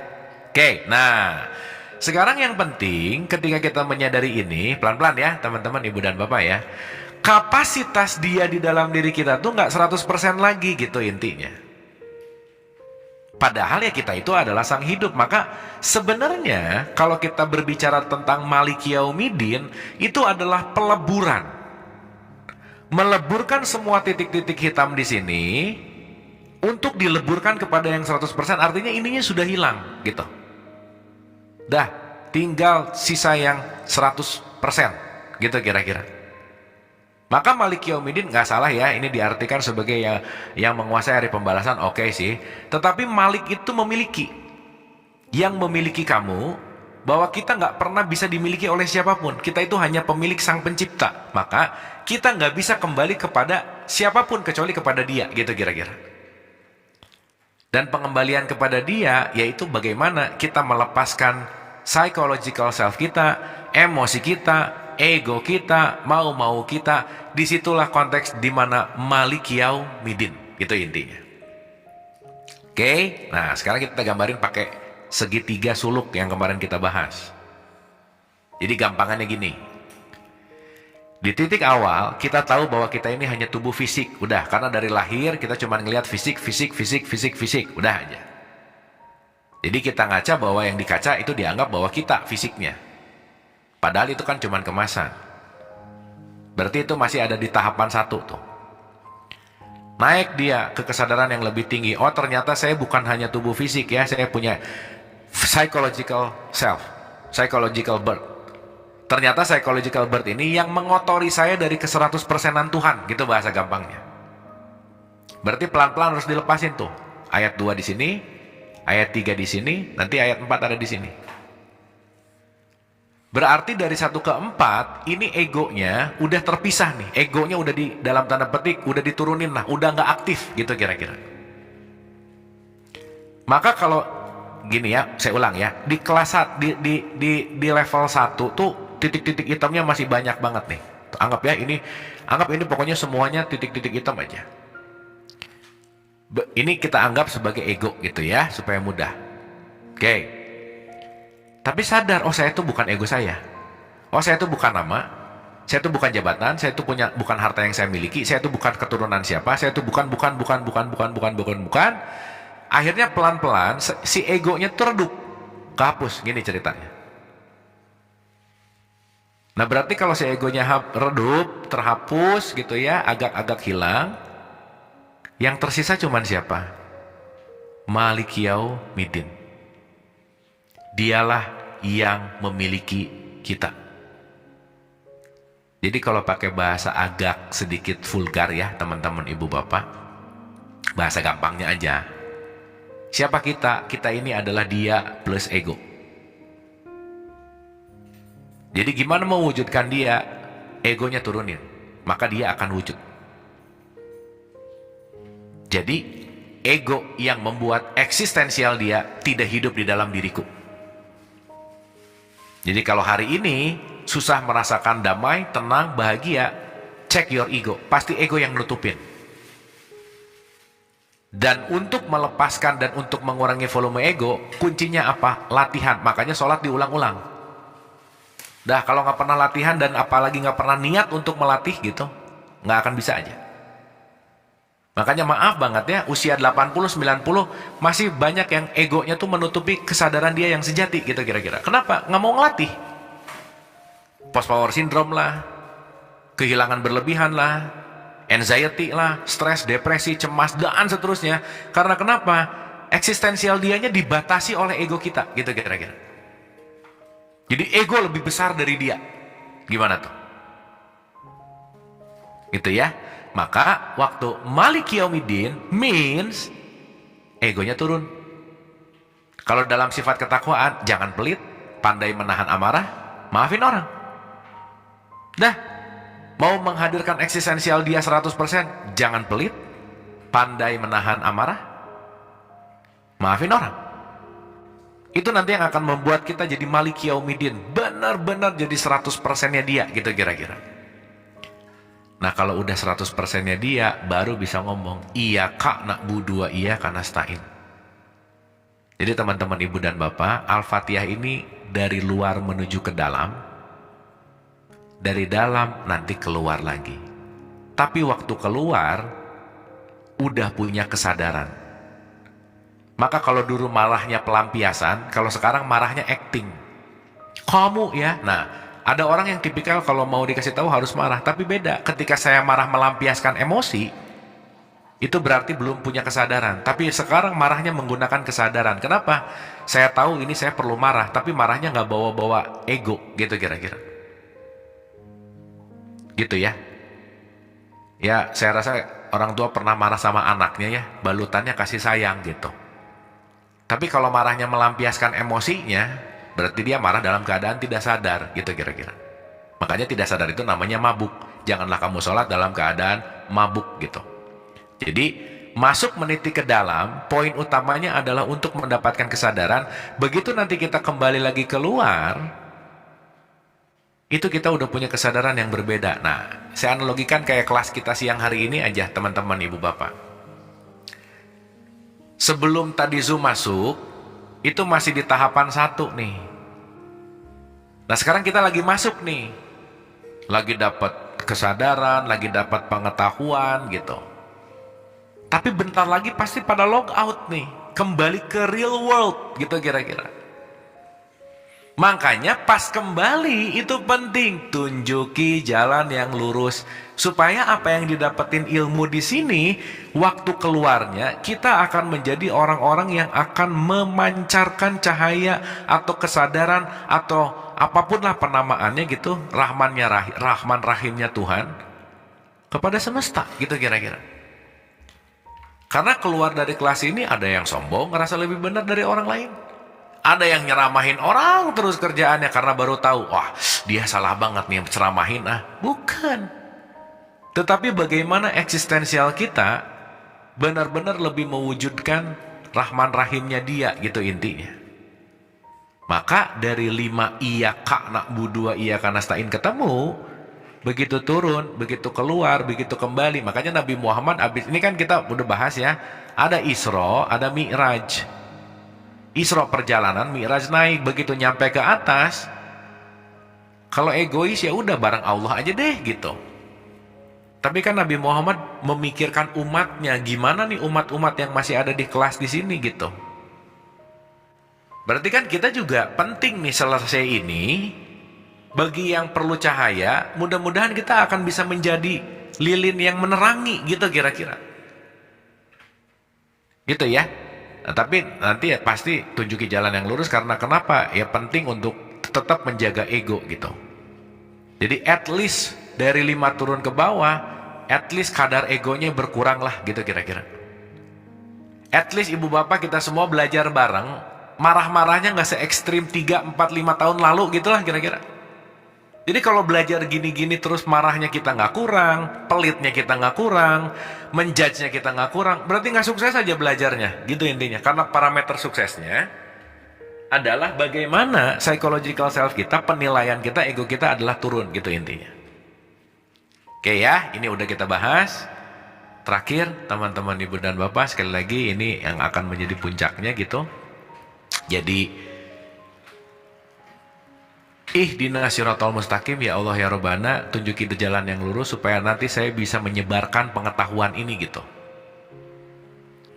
Oke, nah sekarang yang penting ketika kita menyadari ini, pelan-pelan ya teman-teman, ibu dan bapak ya, kapasitas dia di dalam diri kita tuh nggak 100% lagi gitu intinya. Padahal ya kita itu adalah sang hidup. Maka sebenarnya kalau kita berbicara tentang Malik Yaumidin, itu adalah peleburan. Meleburkan semua titik-titik hitam di sini untuk dileburkan kepada yang 100%, artinya ininya sudah hilang gitu. Dah, tinggal sisa yang 100% gitu kira-kira. Maka Malik Yaumidin nggak salah ya, ini diartikan sebagai yang menguasai hari pembalasan, oke sih. Tetapi Malik itu memiliki, yang memiliki kamu, bahwa kita nggak pernah bisa dimiliki oleh siapapun. Kita itu hanya pemilik sang pencipta. Maka kita nggak bisa kembali kepada siapapun kecuali kepada dia, gitu kira-kira. Dan pengembalian kepada dia yaitu bagaimana kita melepaskan psychological self kita, emosi kita, ego kita, mau-mau kita. Disitulah konteks dimana Malik Yaumidin, itu intinya. Oke, nah sekarang kita gambarin pakai segitiga suluk yang kemarin kita bahas. Jadi gampangannya gini, di titik awal kita tahu bahwa kita ini hanya tubuh fisik, udah, karena dari lahir kita cuma ngelihat fisik, udah aja. Jadi kita ngaca bahwa yang dikaca itu dianggap bahwa kita fisiknya. Padahal itu kan cuma kemasan. Berarti itu masih ada di tahapan 1 tuh. Naik dia ke kesadaran yang lebih tinggi. Oh ternyata saya bukan hanya tubuh fisik ya, saya punya psychological self, psychological birth. Ternyata psychological birth ini yang mengotori saya dari ke-100%an Tuhan, gitu bahasa gampangnya. Berarti pelan-pelan harus dilepasin tuh. Ayat 2 di sini, ayat 3 di sini, nanti ayat 4 ada di sini. Berarti dari 1 ke 4 ini egonya udah terpisah nih. Egonya udah di dalam tanda petik udah diturunin lah, udah nggak aktif gitu kira-kira. Maka kalau gini ya, saya ulang ya, di kelas di level 1 tuh titik-titik hitamnya masih banyak banget nih. Anggap ya anggap ini pokoknya semuanya titik-titik hitam aja. Ini kita anggap sebagai ego gitu ya, supaya mudah. Oke. Tapi sadar, oh saya itu bukan ego saya. Oh saya itu bukan nama, saya itu bukan jabatan, saya itu bukan harta yang saya miliki, saya itu bukan keturunan siapa, saya itu bukan. Akhirnya pelan-pelan si egonya teredup, kehapus, gini ceritanya. Nah berarti kalau si egonya redup, terhapus gitu ya, agak-agak hilang, yang tersisa cuman siapa? Malik Yaumidin. Dialah yang memiliki kita. Jadi kalau pakai bahasa agak sedikit vulgar ya teman-teman ibu bapak, bahasa gampangnya aja, siapa kita? Kita ini adalah dia plus ego. Jadi gimana mewujudkan dia? Egonya turunin, maka dia akan wujud. Jadi ego yang membuat eksistensial dia tidak hidup di dalam diriku. Jadi kalau hari ini susah merasakan damai, tenang, bahagia, check your ego. Pasti ego yang nutupin. Dan untuk melepaskan dan untuk mengurangi volume ego, kuncinya apa? Latihan. Makanya sholat diulang-ulang. Dah kalau nggak pernah latihan dan apalagi nggak pernah niat untuk melatih gitu, nggak akan bisa aja. Makanya maaf banget ya, usia 80-90 masih banyak yang egonya tuh menutupi kesadaran dia yang sejati gitu kira-kira. Kenapa? Nggak mau ngelatih. Post power syndrome lah, kehilangan berlebihan lah, anxiety lah, stres, depresi, cemas, dan seterusnya. Karena kenapa? Eksistensial dianya dibatasi oleh ego kita gitu kira-kira. Jadi ego lebih besar dari dia. Gimana tuh? Gitu ya. Maka waktu Malik Yaumidin means egonya turun. Kalau dalam sifat ketakwaan, jangan pelit, pandai menahan amarah, maafin orang. Dah, mau menghadirkan eksistensial dia 100%, jangan pelit, pandai menahan amarah, maafin orang. Itu nanti yang akan membuat kita jadi Malik Yaumiddin, benar-benar jadi 100%-nya dia gitu kira-kira. Nah kalau udah 100%-nya dia, baru bisa ngomong iyyaka na'budu wa iyyaka nasta'in. Jadi teman-teman ibu dan bapak, Al-Fatihah ini dari luar menuju ke dalam, dari dalam nanti keluar lagi. Tapi waktu keluar udah punya kesadaran. Maka kalau dulu marahnya pelampiasan, kalau sekarang marahnya acting. Kamu ya. Nah, ada orang yang tipikal kalau mau dikasih tahu harus marah, tapi beda. Ketika saya marah melampiaskan emosi, itu berarti belum punya kesadaran. Tapi sekarang marahnya menggunakan kesadaran. Kenapa? Saya tahu ini saya perlu marah, tapi marahnya nggak bawa-bawa ego, gitu kira-kira. Gitu ya. Ya, saya rasa orang tua pernah marah sama anaknya ya, balutannya kasih sayang gitu. Tapi kalau marahnya melampiaskan emosinya, berarti dia marah dalam keadaan tidak sadar, gitu kira-kira. Makanya tidak sadar itu namanya mabuk. Janganlah kamu sholat dalam keadaan mabuk gitu. Jadi masuk meniti ke dalam, poin utamanya adalah untuk mendapatkan kesadaran. Begitu nanti kita kembali lagi keluar, itu kita udah punya kesadaran yang berbeda. Nah, saya analogikan kayak kelas kita siang hari ini aja, teman-teman ibu bapak. Sebelum tadi Zoom masuk, itu masih di tahapan 1 nih. Nah sekarang kita lagi masuk nih, lagi dapat kesadaran, lagi dapat pengetahuan gitu. Tapi bentar lagi pasti pada log out nih, kembali ke real world gitu kira-kira. Makanya pas kembali itu penting, tunjuki jalan yang lurus supaya apa yang didapetin ilmu di sini waktu keluarnya kita akan menjadi orang-orang yang akan memancarkan cahaya atau kesadaran atau apapun lah penamaannya gitu, Rahman Rahimnya Tuhan kepada semesta gitu kira-kira. Karena keluar dari kelas ini ada yang sombong, ngerasa lebih benar dari orang lain. Ada yang nyeramahin orang terus kerjaannya karena baru tahu, wah dia salah banget nih ceramahin. Bukan. Tetapi bagaimana eksistensial kita benar-benar lebih mewujudkan Rahman Rahimnya dia gitu intinya. Maka dari 5 iyyaka na'budu wa iyyaka nasta'in ketemu, begitu turun, begitu keluar, begitu kembali. Makanya Nabi Muhammad abis ini kan kita udah bahas ya, ada Isra, ada Mi'raj. Isra perjalanan, Mi'raj naik, begitu nyampe ke atas, kalau egois ya udah bareng Allah aja deh gitu. Tapi kan Nabi Muhammad memikirkan umatnya, gimana nih umat-umat yang masih ada di kelas di sini gitu. Berarti kan kita juga penting nih selesai ini, bagi yang perlu cahaya, mudah-mudahan kita akan bisa menjadi lilin yang menerangi gitu kira-kira. Gitu ya. Nah, tapi nanti ya pasti tunjuki jalan yang lurus karena kenapa? Ya penting untuk tetap menjaga ego gitu. Jadi at least dari 5 turun ke bawah, at least kadar egonya berkurang lah gitu kira-kira. At least ibu bapak kita semua belajar bareng, marah-marahnya nggak se-ekstrim 3, 4, 5 tahun lalu gitulah kira-kira. Jadi kalau belajar gini-gini terus marahnya kita nggak kurang, pelitnya kita nggak kurang, menjudge-nya kita nggak kurang, berarti nggak sukses aja belajarnya, gitu intinya. Karena parameter suksesnya adalah bagaimana psychological self kita, penilaian kita, ego kita adalah turun, gitu intinya. Oke ya, ini udah kita bahas. Terakhir, teman-teman ibu dan bapak, sekali lagi ini yang akan menjadi puncaknya gitu. Jadi ihdinas siratal mustaqim, ya Allah ya Rabbana, tunjuki jalan yang lurus supaya nanti saya bisa menyebarkan pengetahuan ini gitu.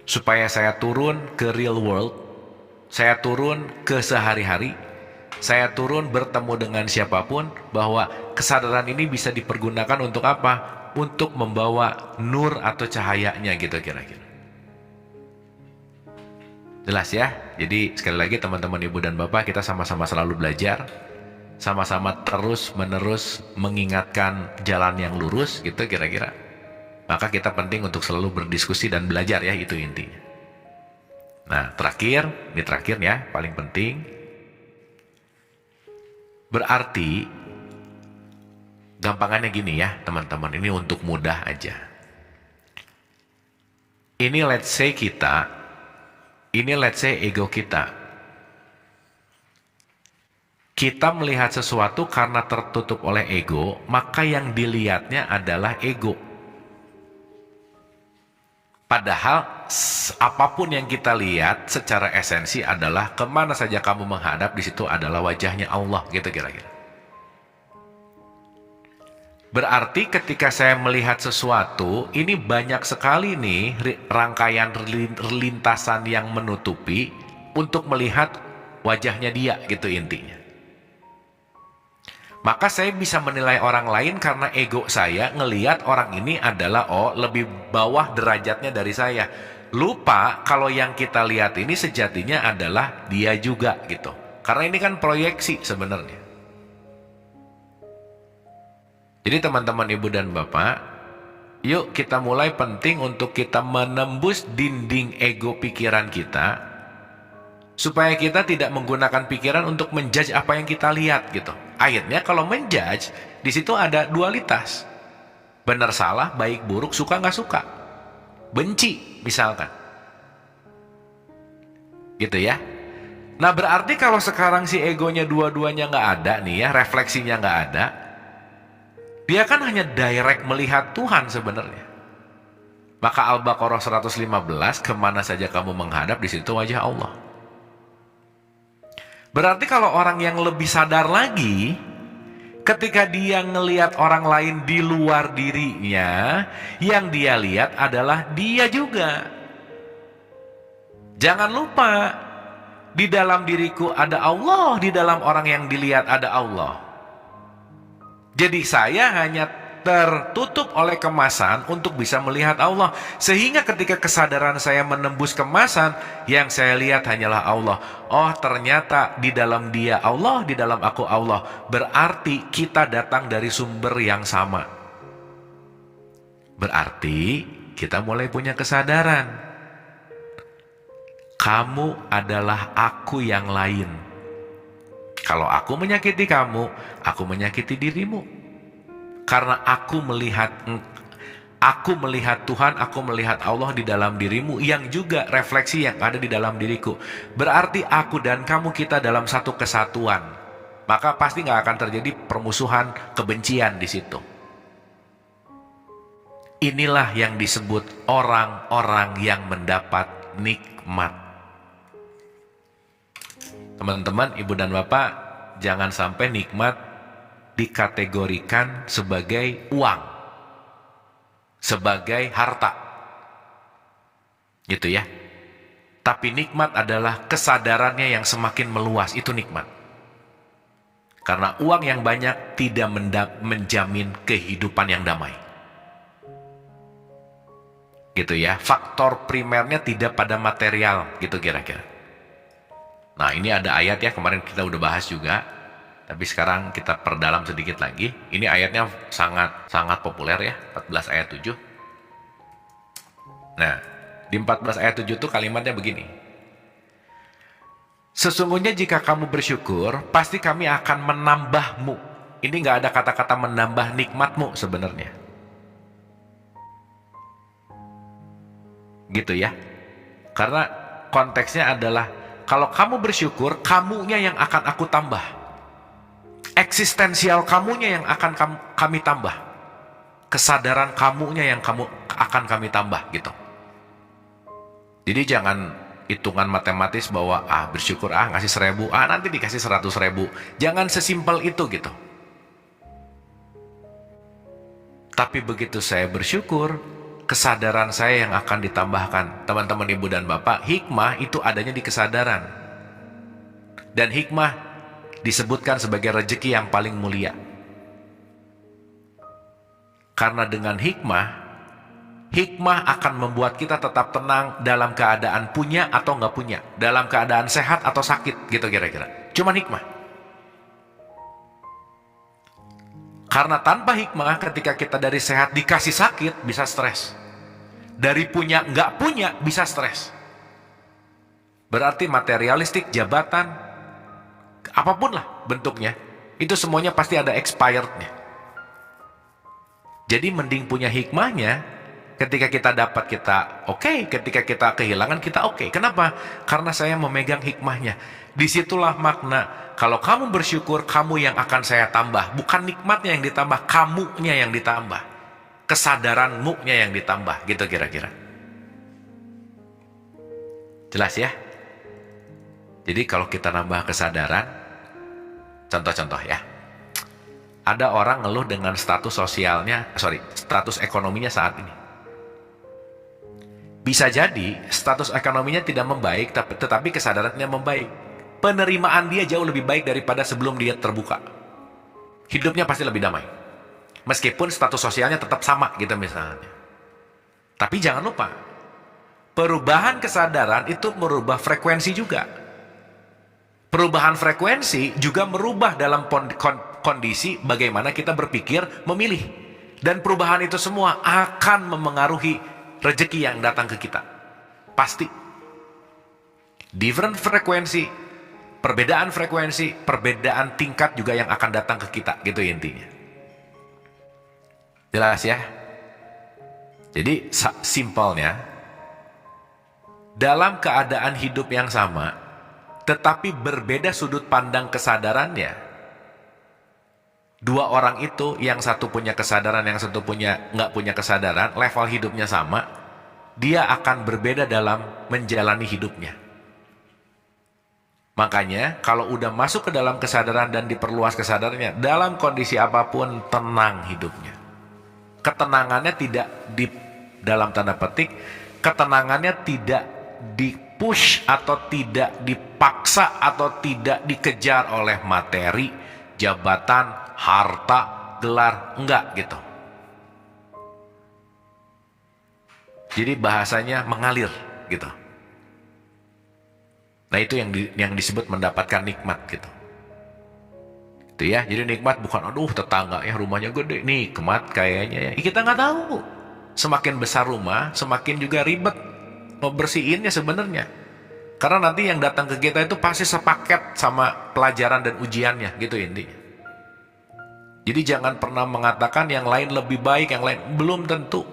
Supaya saya turun ke real world, saya turun ke sehari-hari, saya turun bertemu dengan siapapun, bahwa kesadaran ini bisa dipergunakan untuk apa? Untuk membawa nur atau cahayanya gitu kira-kira. Jelas ya? Jadi sekali lagi teman-teman ibu dan bapak, kita sama-sama selalu belajar, sama-sama terus-menerus mengingatkan jalan yang lurus gitu kira-kira. Maka kita penting untuk selalu berdiskusi dan belajar ya, itu intinya. Nah terakhir, ini terakhir ya, paling penting. Berarti gampangannya gini ya teman-teman, ini untuk mudah aja. Ini let's say kita Ini let's say ego kita. Kita melihat sesuatu karena tertutup oleh ego, maka yang dilihatnya adalah ego. Padahal apapun yang kita lihat secara esensi adalah kemana saja kamu menghadap, di situ adalah wajahnya Allah, gitu kira-kira. Berarti ketika saya melihat sesuatu, ini banyak sekali nih rangkaian lintasan yang menutupi untuk melihat wajahnya dia, gitu intinya. Maka saya bisa menilai orang lain karena ego saya ngelihat orang ini adalah lebih bawah derajatnya dari saya. Lupa kalau yang kita lihat ini sejatinya adalah dia juga gitu. Karena ini kan proyeksi sebenarnya. Jadi teman-teman ibu dan bapak, yuk kita mulai penting untuk kita menembus dinding ego pikiran kita, supaya kita tidak menggunakan pikiran untuk menjudge apa yang kita lihat gitu. Akhirnya kalau menjudge, di situ ada dualitas. Benar salah, baik buruk, suka nggak suka. Benci misalkan. Gitu ya. Nah berarti kalau sekarang si egonya dua-duanya nggak ada nih ya, refleksinya nggak ada, dia kan hanya direct melihat Tuhan sebenarnya. Maka Al-Baqarah 115, kemana saja kamu menghadap, di situ wajah Allah. Berarti kalau orang yang lebih sadar lagi, ketika dia ngelihat orang lain di luar dirinya, yang dia lihat adalah dia juga. Jangan lupa, di dalam diriku ada Allah, di dalam orang yang dilihat ada Allah. Jadi saya hanya tertutup oleh kemasan untuk bisa melihat Allah. Sehingga ketika kesadaran saya menembus kemasan, yang saya lihat hanyalah Allah. Oh ternyata di dalam dia Allah, di dalam aku Allah. Berarti kita datang dari sumber yang sama. Berarti kita mulai punya kesadaran. Kamu adalah aku yang lain. Kalau aku menyakiti kamu, aku menyakiti dirimu. Karena aku melihat Tuhan, aku melihat Allah di dalam dirimu, yang juga refleksi yang ada di dalam diriku. Berarti aku dan kamu, kita dalam satu kesatuan. Maka pasti nggak akan terjadi permusuhan, kebencian di situ. Inilah yang disebut orang-orang yang mendapat nikmat. Teman-teman, ibu dan bapak, jangan sampai nikmat dikategorikan sebagai uang, sebagai harta, gitu ya. Tapi nikmat adalah kesadarannya yang semakin meluas, itu nikmat. Karena uang yang banyak tidak menjamin kehidupan yang damai, gitu ya. Faktor primernya tidak pada material, gitu kira-kira. Nah ini ada ayat ya, kemarin kita udah bahas juga. Tapi sekarang kita perdalam sedikit lagi. Ini ayatnya sangat populer ya, 14 ayat 7. Nah, di 14 ayat 7 itu kalimatnya begini. Sesungguhnya jika kamu bersyukur, pasti kami akan menambahmu. Ini nggak ada kata-kata menambah nikmatmu sebenarnya. Gitu ya. Karena konteksnya adalah, kalau kamu bersyukur, kamunya yang akan aku tambah. Eksistensial kamunya yang akan kami tambah. Kesadaran kamunya yang akan kami tambah gitu. Jadi jangan hitungan matematis bahwa bersyukur ngasih 1000, nanti dikasih 100.000. Jangan sesimpel itu gitu. Tapi begitu saya bersyukur, kesadaran saya yang akan ditambahkan. Teman-teman ibu dan bapak, hikmah itu adanya di kesadaran. Dan hikmah disebutkan sebagai rezeki yang paling mulia. Karena dengan hikmah akan membuat kita tetap tenang dalam keadaan punya atau nggak punya, dalam keadaan sehat atau sakit, gitu kira-kira. Cuman hikmah. Karena tanpa hikmah, ketika kita dari sehat dikasih sakit, bisa stres. Dari punya nggak punya, bisa stres. Berarti materialistik, jabatan, apapun lah bentuknya, itu semuanya pasti ada expirednya. Jadi mending punya hikmahnya Ketika kita dapat kita oke, ketika kita kehilangan kita oke. Kenapa? Karena saya memegang hikmahnya. Disitulah makna, kalau kamu bersyukur, kamu yang akan saya tambah. Bukan nikmatnya yang ditambah, kamunya yang ditambah. Kesadaranmu-nya yang ditambah, gitu kira-kira. Jelas ya? Jadi kalau kita nambah kesadaran, contoh-contoh ya. Ada orang ngeluh dengan status ekonominya saat ini. Bisa jadi status ekonominya tidak membaik, tetapi kesadarannya membaik. Penerimaan dia jauh lebih baik daripada sebelum dia terbuka. Hidupnya pasti lebih damai. Meskipun status sosialnya tetap sama gitu misalnya. Tapi jangan lupa, perubahan kesadaran itu merubah frekuensi juga. Perubahan frekuensi juga merubah dalam kondisi bagaimana kita berpikir, memilih. Dan perubahan itu semua akan memengaruhi rezeki yang datang ke kita. Pasti. Different frekuensi, perbedaan tingkat juga yang akan datang ke kita. Gitu intinya. Jelas ya? Jadi simpelnya, dalam keadaan hidup yang sama, tetapi berbeda sudut pandang kesadarannya. Dua orang itu, yang satu punya kesadaran, yang satu nggak punya kesadaran, level hidupnya sama, dia akan berbeda dalam menjalani hidupnya. Makanya, kalau udah masuk ke dalam kesadaran dan diperluas kesadarannya, dalam kondisi apapun tenang hidupnya. Ketenangannya tidak dalam tanda petik, ketenangannya tidak dipush atau tidak dipaksa atau tidak dikejar oleh materi, jabatan, harta, gelar, enggak gitu. Jadi bahasanya mengalir gitu. Nah itu yang disebut mendapatkan nikmat gitu. Itu ya, jadi nikmat bukan aduh tetangga ya rumahnya gede, nikmat kayaknya ya. Kita nggak tahu. Semakin besar rumah, semakin juga ribet membersihinnya sebenarnya. Karena nanti yang datang ke kita itu pasti sepaket sama pelajaran dan ujiannya gitu intinya. Jadi jangan pernah mengatakan yang lain lebih baik, yang lain belum tentu.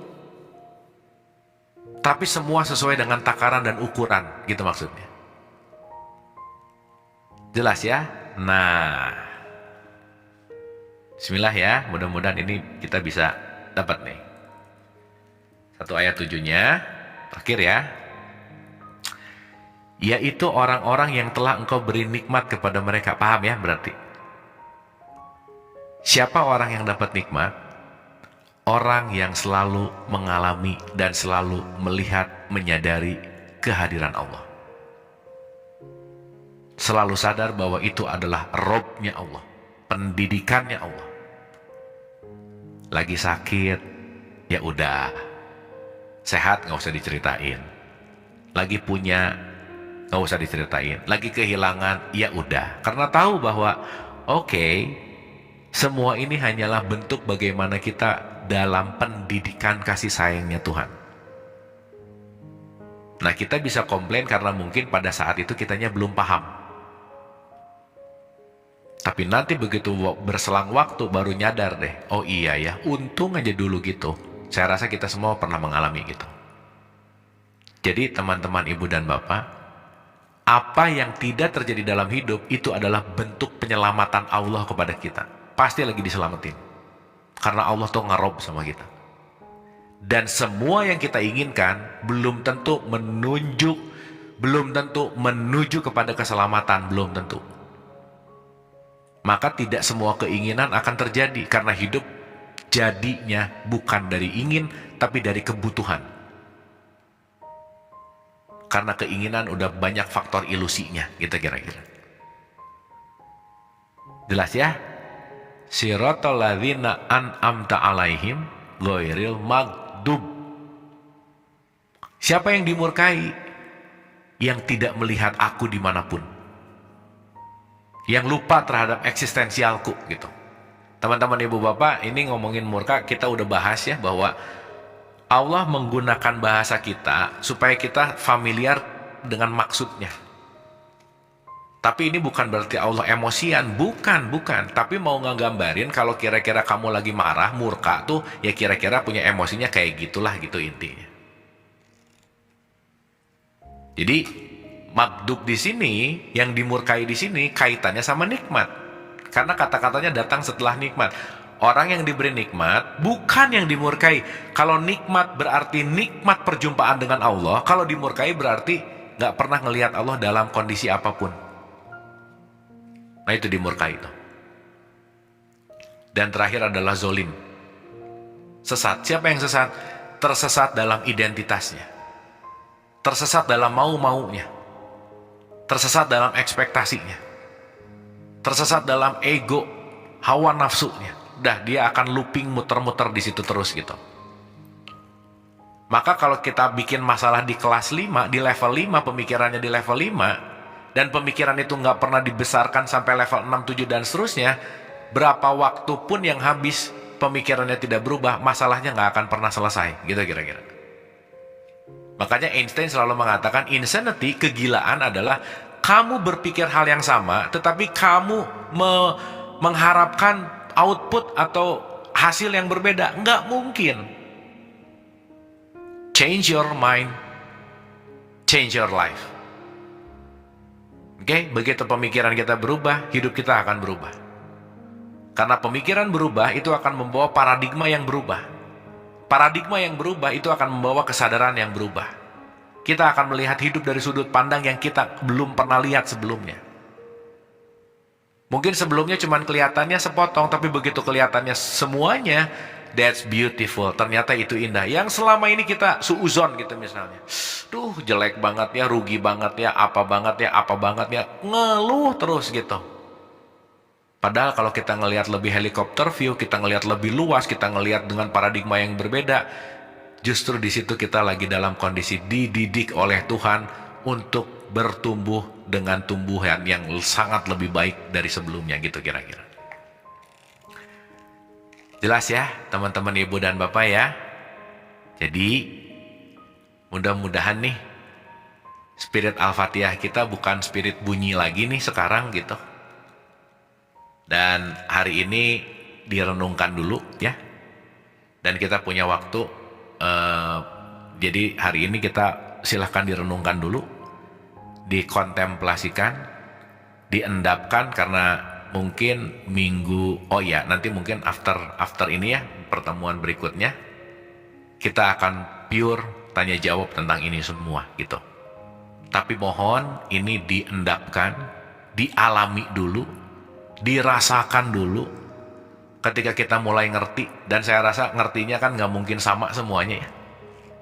Tapi semua sesuai dengan takaran dan ukuran, gitu maksudnya. Jelas ya? Nah, bismillah ya, mudah-mudahan ini kita bisa dapat nih. Satu ayat 7-nya, terakhir ya. Yaitu orang-orang yang telah engkau beri nikmat kepada mereka. Paham ya berarti? Siapa orang yang dapat nikmat? Orang yang selalu mengalami dan selalu melihat, menyadari kehadiran Allah. Selalu sadar bahwa itu adalah Robnya Allah, pendidikannya Allah. Lagi sakit, ya udah. Sehat nggak usah diceritain. Lagi punya, nggak usah diceritain. Lagi kehilangan, ya udah. Karena tahu bahwa oke, semua ini hanyalah bentuk bagaimana kita dalam pendidikan kasih sayangnya Tuhan. Nah kita bisa komplain karena mungkin pada saat itu kitanya belum paham. Tapi nanti begitu berselang waktu baru nyadar deh, oh iya ya, untung aja dulu gitu. Saya rasa kita semua pernah mengalami gitu. Jadi teman-teman ibu dan bapak, apa yang tidak terjadi dalam hidup itu adalah bentuk penyelamatan Allah kepada kita. Pasti lagi diselamatin. Karena Allah tuh ngarob sama kita. Dan semua yang kita inginkan belum tentu menuju kepada keselamatan, belum tentu. Maka tidak semua keinginan akan terjadi karena hidup jadinya bukan dari ingin tapi dari kebutuhan. Karena keinginan udah banyak faktor ilusinya, gitu kira-kira. Jelas ya? Siratal ladzina an'amta alaihim ghairil maghdub. Siapa yang dimurkai? Yang tidak melihat aku dimanapun. Yang lupa terhadap eksistensialku gitu. Teman-teman ibu bapak, ini ngomongin murka, kita udah bahas ya bahwa Allah menggunakan bahasa kita supaya kita familiar dengan maksudnya. Tapi ini bukan berarti Allah emosian, bukan. Tapi mau ngegambarin kalau kira-kira kamu lagi marah, murka tuh, ya kira-kira punya emosinya kayak gitulah gitu intinya. Jadi magdub di sini, yang dimurkai di sini kaitannya sama nikmat. Karena kata-katanya datang setelah nikmat. Orang yang diberi nikmat bukan yang dimurkai. Kalau nikmat berarti nikmat perjumpaan dengan Allah, kalau dimurkai berarti nggak pernah ngelihat Allah dalam kondisi apapun. Nah itu dimurkai itu. Dan terakhir adalah zolim. Sesat. Siapa yang sesat? Tersesat dalam identitasnya. Tersesat dalam mau-maunya. Tersesat dalam ekspektasinya. Tersesat dalam ego, hawa nafsunya. Udah, dia akan looping muter-muter di situ terus gitu. Maka kalau kita bikin masalah di kelas 5, di level 5, pemikirannya di level 5, dan pemikiran itu nggak pernah dibesarkan sampai level 6, 7, dan seterusnya, berapa waktu pun yang habis, pemikirannya tidak berubah, masalahnya nggak akan pernah selesai, gitu kira-kira. Makanya Einstein selalu mengatakan, insanity, kegilaan adalah kamu berpikir hal yang sama, tetapi kamu mengharapkan output atau hasil yang berbeda. Nggak mungkin. Change your mind, change your life. Oke, begitu pemikiran kita berubah, hidup kita akan berubah. Karena pemikiran berubah itu akan membawa paradigma yang berubah. Paradigma yang berubah itu akan membawa kesadaran yang berubah. Kita akan melihat hidup dari sudut pandang yang kita belum pernah lihat sebelumnya. Mungkin sebelumnya cuma kelihatannya sepotong, tapi begitu kelihatannya semuanya, that's beautiful. Ternyata itu indah. Yang selama ini kita suuzon gitu misalnya. Duh, jelek banget ya, rugi banget ya, apa banget ya, ngeluh terus gitu. Padahal kalau kita ngelihat lebih helikopter view, kita ngelihat lebih luas, kita ngelihat dengan paradigma yang berbeda, justru di situ kita lagi dalam kondisi dididik oleh Tuhan untuk bertumbuh dengan tumbuhan yang sangat lebih baik dari sebelumnya gitu kira-kira. Jelas ya teman-teman ibu dan bapak ya. Jadi mudah-mudahan nih spirit Al-Fatihah kita bukan spirit bunyi lagi nih sekarang gitu. Dan hari ini direnungkan dulu ya. Dan kita punya waktu. Jadi hari ini kita silahkan direnungkan dulu. Dikontemplasikan. Diendapkan karena mungkin minggu, nanti mungkin after ini ya, pertemuan berikutnya kita akan pure tanya jawab tentang ini semua gitu. Tapi mohon ini diendapkan, dialami dulu, dirasakan dulu. Ketika kita mulai ngerti, dan saya rasa ngertinya kan nggak mungkin sama semuanya ya.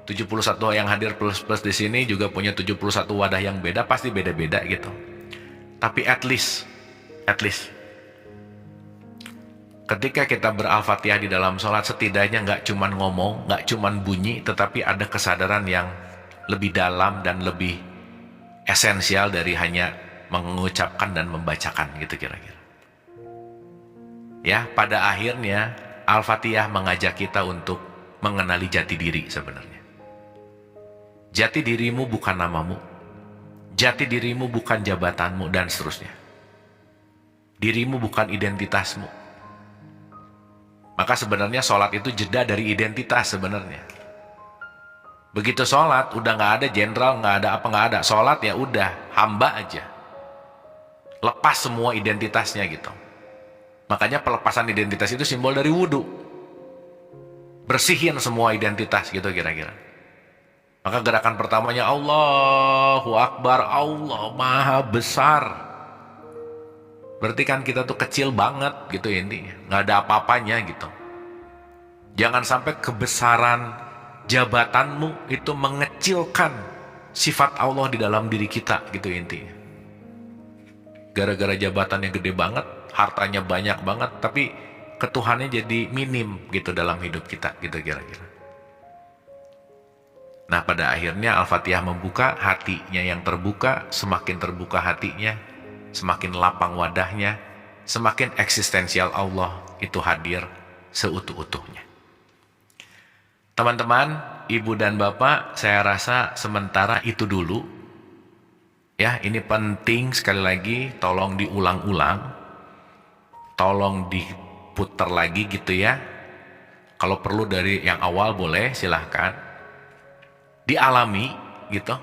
71 yang hadir plus di sini juga punya 71 wadah yang beda, pasti beda-beda gitu. Tapi at least ketika kita ber-Al-Fatihah di dalam sholat, setidaknya nggak cuman ngomong, nggak cuman bunyi, tetapi ada kesadaran yang lebih dalam dan lebih esensial dari hanya mengucapkan dan membacakan gitu kira-kira. Ya, pada akhirnya Al-Fatihah mengajak kita untuk mengenali jati diri sebenarnya. Jati dirimu bukan namamu, jati dirimu bukan jabatanmu, dan seterusnya. Dirimu bukan identitasmu. Maka sebenarnya sholat itu jeda dari identitas sebenarnya. Begitu sholat, udah nggak ada jenderal, nggak ada apa, nggak ada. Sholat ya udah, hamba aja. Lepas semua identitasnya gitu. Makanya pelepasan identitas itu simbol dari wudhu. Bersihin semua identitas gitu kira-kira. Maka gerakan pertamanya Allahu Akbar, Allah Maha Besar. Berarti kan kita tuh kecil banget gitu intinya, nggak ada apa-apanya gitu. Jangan sampai kebesaran jabatanmu itu mengecilkan sifat Allah di dalam diri kita gitu intinya. Gara-gara jabatannya gede banget, hartanya banyak banget, tapi ketuhannya jadi minim gitu dalam hidup kita gitu kira-kira. Nah pada akhirnya Al-Fatihah membuka hatinya, yang terbuka, semakin terbuka hatinya, semakin lapang wadahnya, semakin eksistensial Allah itu hadir seutuh-utuhnya. Teman-teman, ibu dan bapak, saya rasa sementara itu dulu Ya, ini penting sekali lagi, tolong diulang-ulang, tolong diputar lagi gitu ya. Kalau perlu dari yang awal boleh, silahkan. Dialami gitu.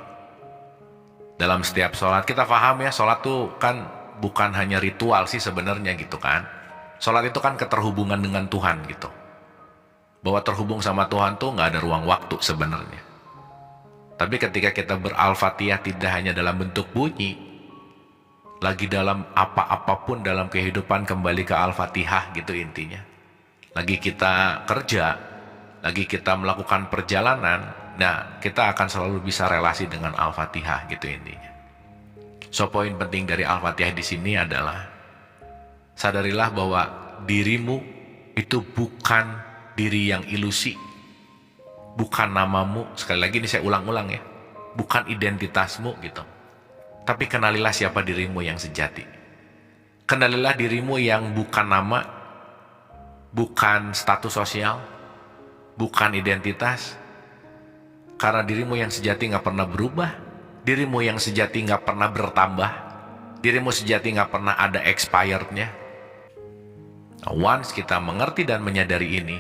Dalam setiap sholat, kita paham ya, sholat tuh kan bukan hanya ritual sih sebenarnya gitu kan. Sholat itu kan keterhubungan dengan Tuhan gitu. Bahwa terhubung sama Tuhan tuh nggak ada ruang waktu sebenarnya. Tapi ketika kita ber-Al-Fatihah tidak hanya dalam bentuk bunyi, lagi dalam apapun dalam kehidupan kembali ke Al-Fatihah gitu intinya. Lagi kita kerja, lagi kita melakukan perjalanan, nah kita akan selalu bisa relasi dengan Al-Fatihah gitu intinya. So poin penting dari Al-Fatihah di sini adalah sadarilah bahwa dirimu itu bukan diri yang ilusi, bukan namamu, sekali lagi ini saya ulang-ulang ya, bukan identitasmu gitu. Tapi kenalilah siapa dirimu yang sejati. Kenalilah dirimu yang bukan nama, bukan status sosial, bukan identitas. Karena dirimu yang sejati nggak pernah berubah, dirimu yang sejati nggak pernah bertambah, dirimu sejati nggak pernah ada expirednya. Nah, once kita mengerti dan menyadari ini,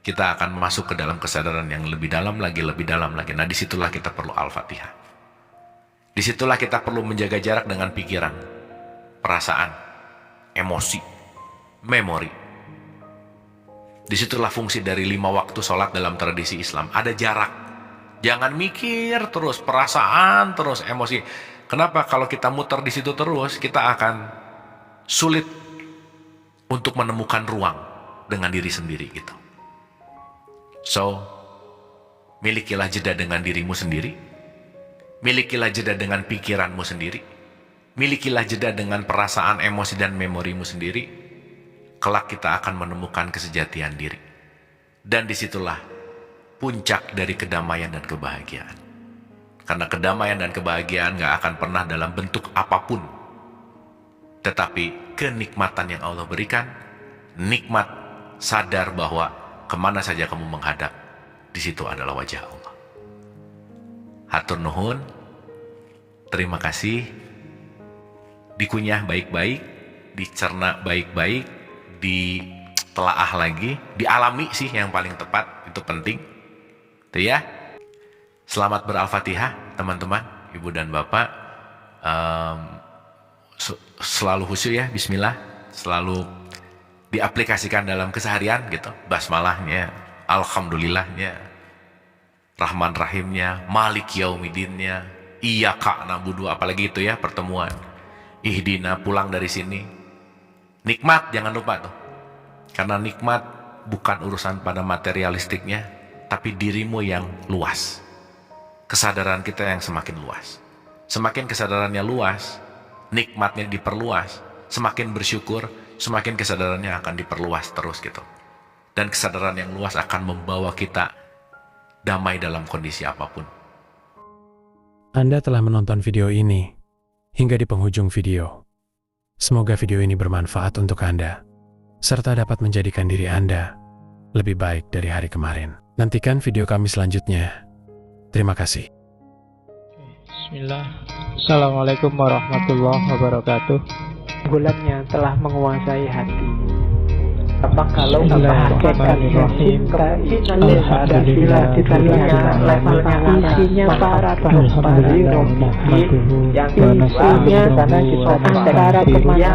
kita akan masuk ke dalam kesadaran yang lebih dalam lagi, lebih dalam lagi. Nah, disitulah kita perlu Al-Fatihah. Disitulah kita perlu menjaga jarak dengan pikiran, perasaan, emosi, memori. Disitulah fungsi dari 5 waktu sholat dalam tradisi Islam. Ada jarak. Jangan mikir terus, perasaan terus, emosi. Kenapa? Kalau kita muter di situ terus, kita akan sulit untuk menemukan ruang dengan diri sendiri gitu. So, milikilah jeda dengan dirimu sendiri. Milikilah jeda dengan pikiranmu sendiri. Milikilah jeda dengan perasaan, emosi, dan memorimu sendiri. Kelak kita akan menemukan kesejatian diri. Dan disitulah puncak dari kedamaian dan kebahagiaan. Karena kedamaian dan kebahagiaan gak akan pernah dalam bentuk apapun. Tetapi kenikmatan yang Allah berikan, nikmat sadar bahwa kemana saja kamu menghadap, di situ adalah wajah Allah. Hatur nuhun, terima kasih. Dikunyah baik-baik, dicerna baik-baik, ditelaah lagi, dialami sih yang paling tepat, itu penting. Itu ya. Selamat ber-Al-Fatihah teman-teman, ibu dan bapak. Selalu khusyuk ya, bismillah. Selalu diaplikasikan dalam keseharian gitu. Basmalahnya, alhamdulillahnya, Rahman Rahimnya, Malik Yaumidinnya, Iyyaka na'budu, apalagi itu ya pertemuan. Ihdina, pulang dari sini. Nikmat jangan lupa tuh. Karena nikmat bukan urusan pada materialistiknya, tapi dirimu yang luas. Kesadaran kita yang semakin luas. Semakin kesadarannya luas, nikmatnya diperluas. Semakin bersyukur, semakin kesadarannya akan diperluas terus gitu. Dan kesadaran yang luas akan membawa kita damai dalam kondisi apapun. Anda telah menonton video ini hingga di penghujung video. Semoga video ini bermanfaat untuk Anda, serta dapat menjadikan diri Anda lebih baik dari hari kemarin. Nantikan video kami selanjutnya. Terima kasih. Bismillah. Assalamualaikum warahmatullahi wabarakatuh. Bulannya telah menguasai hati. Apa kalau hakikat cinta Alhamdulillah ditanya levelnya isinya para penumpang yang isinya karena kita antara kemana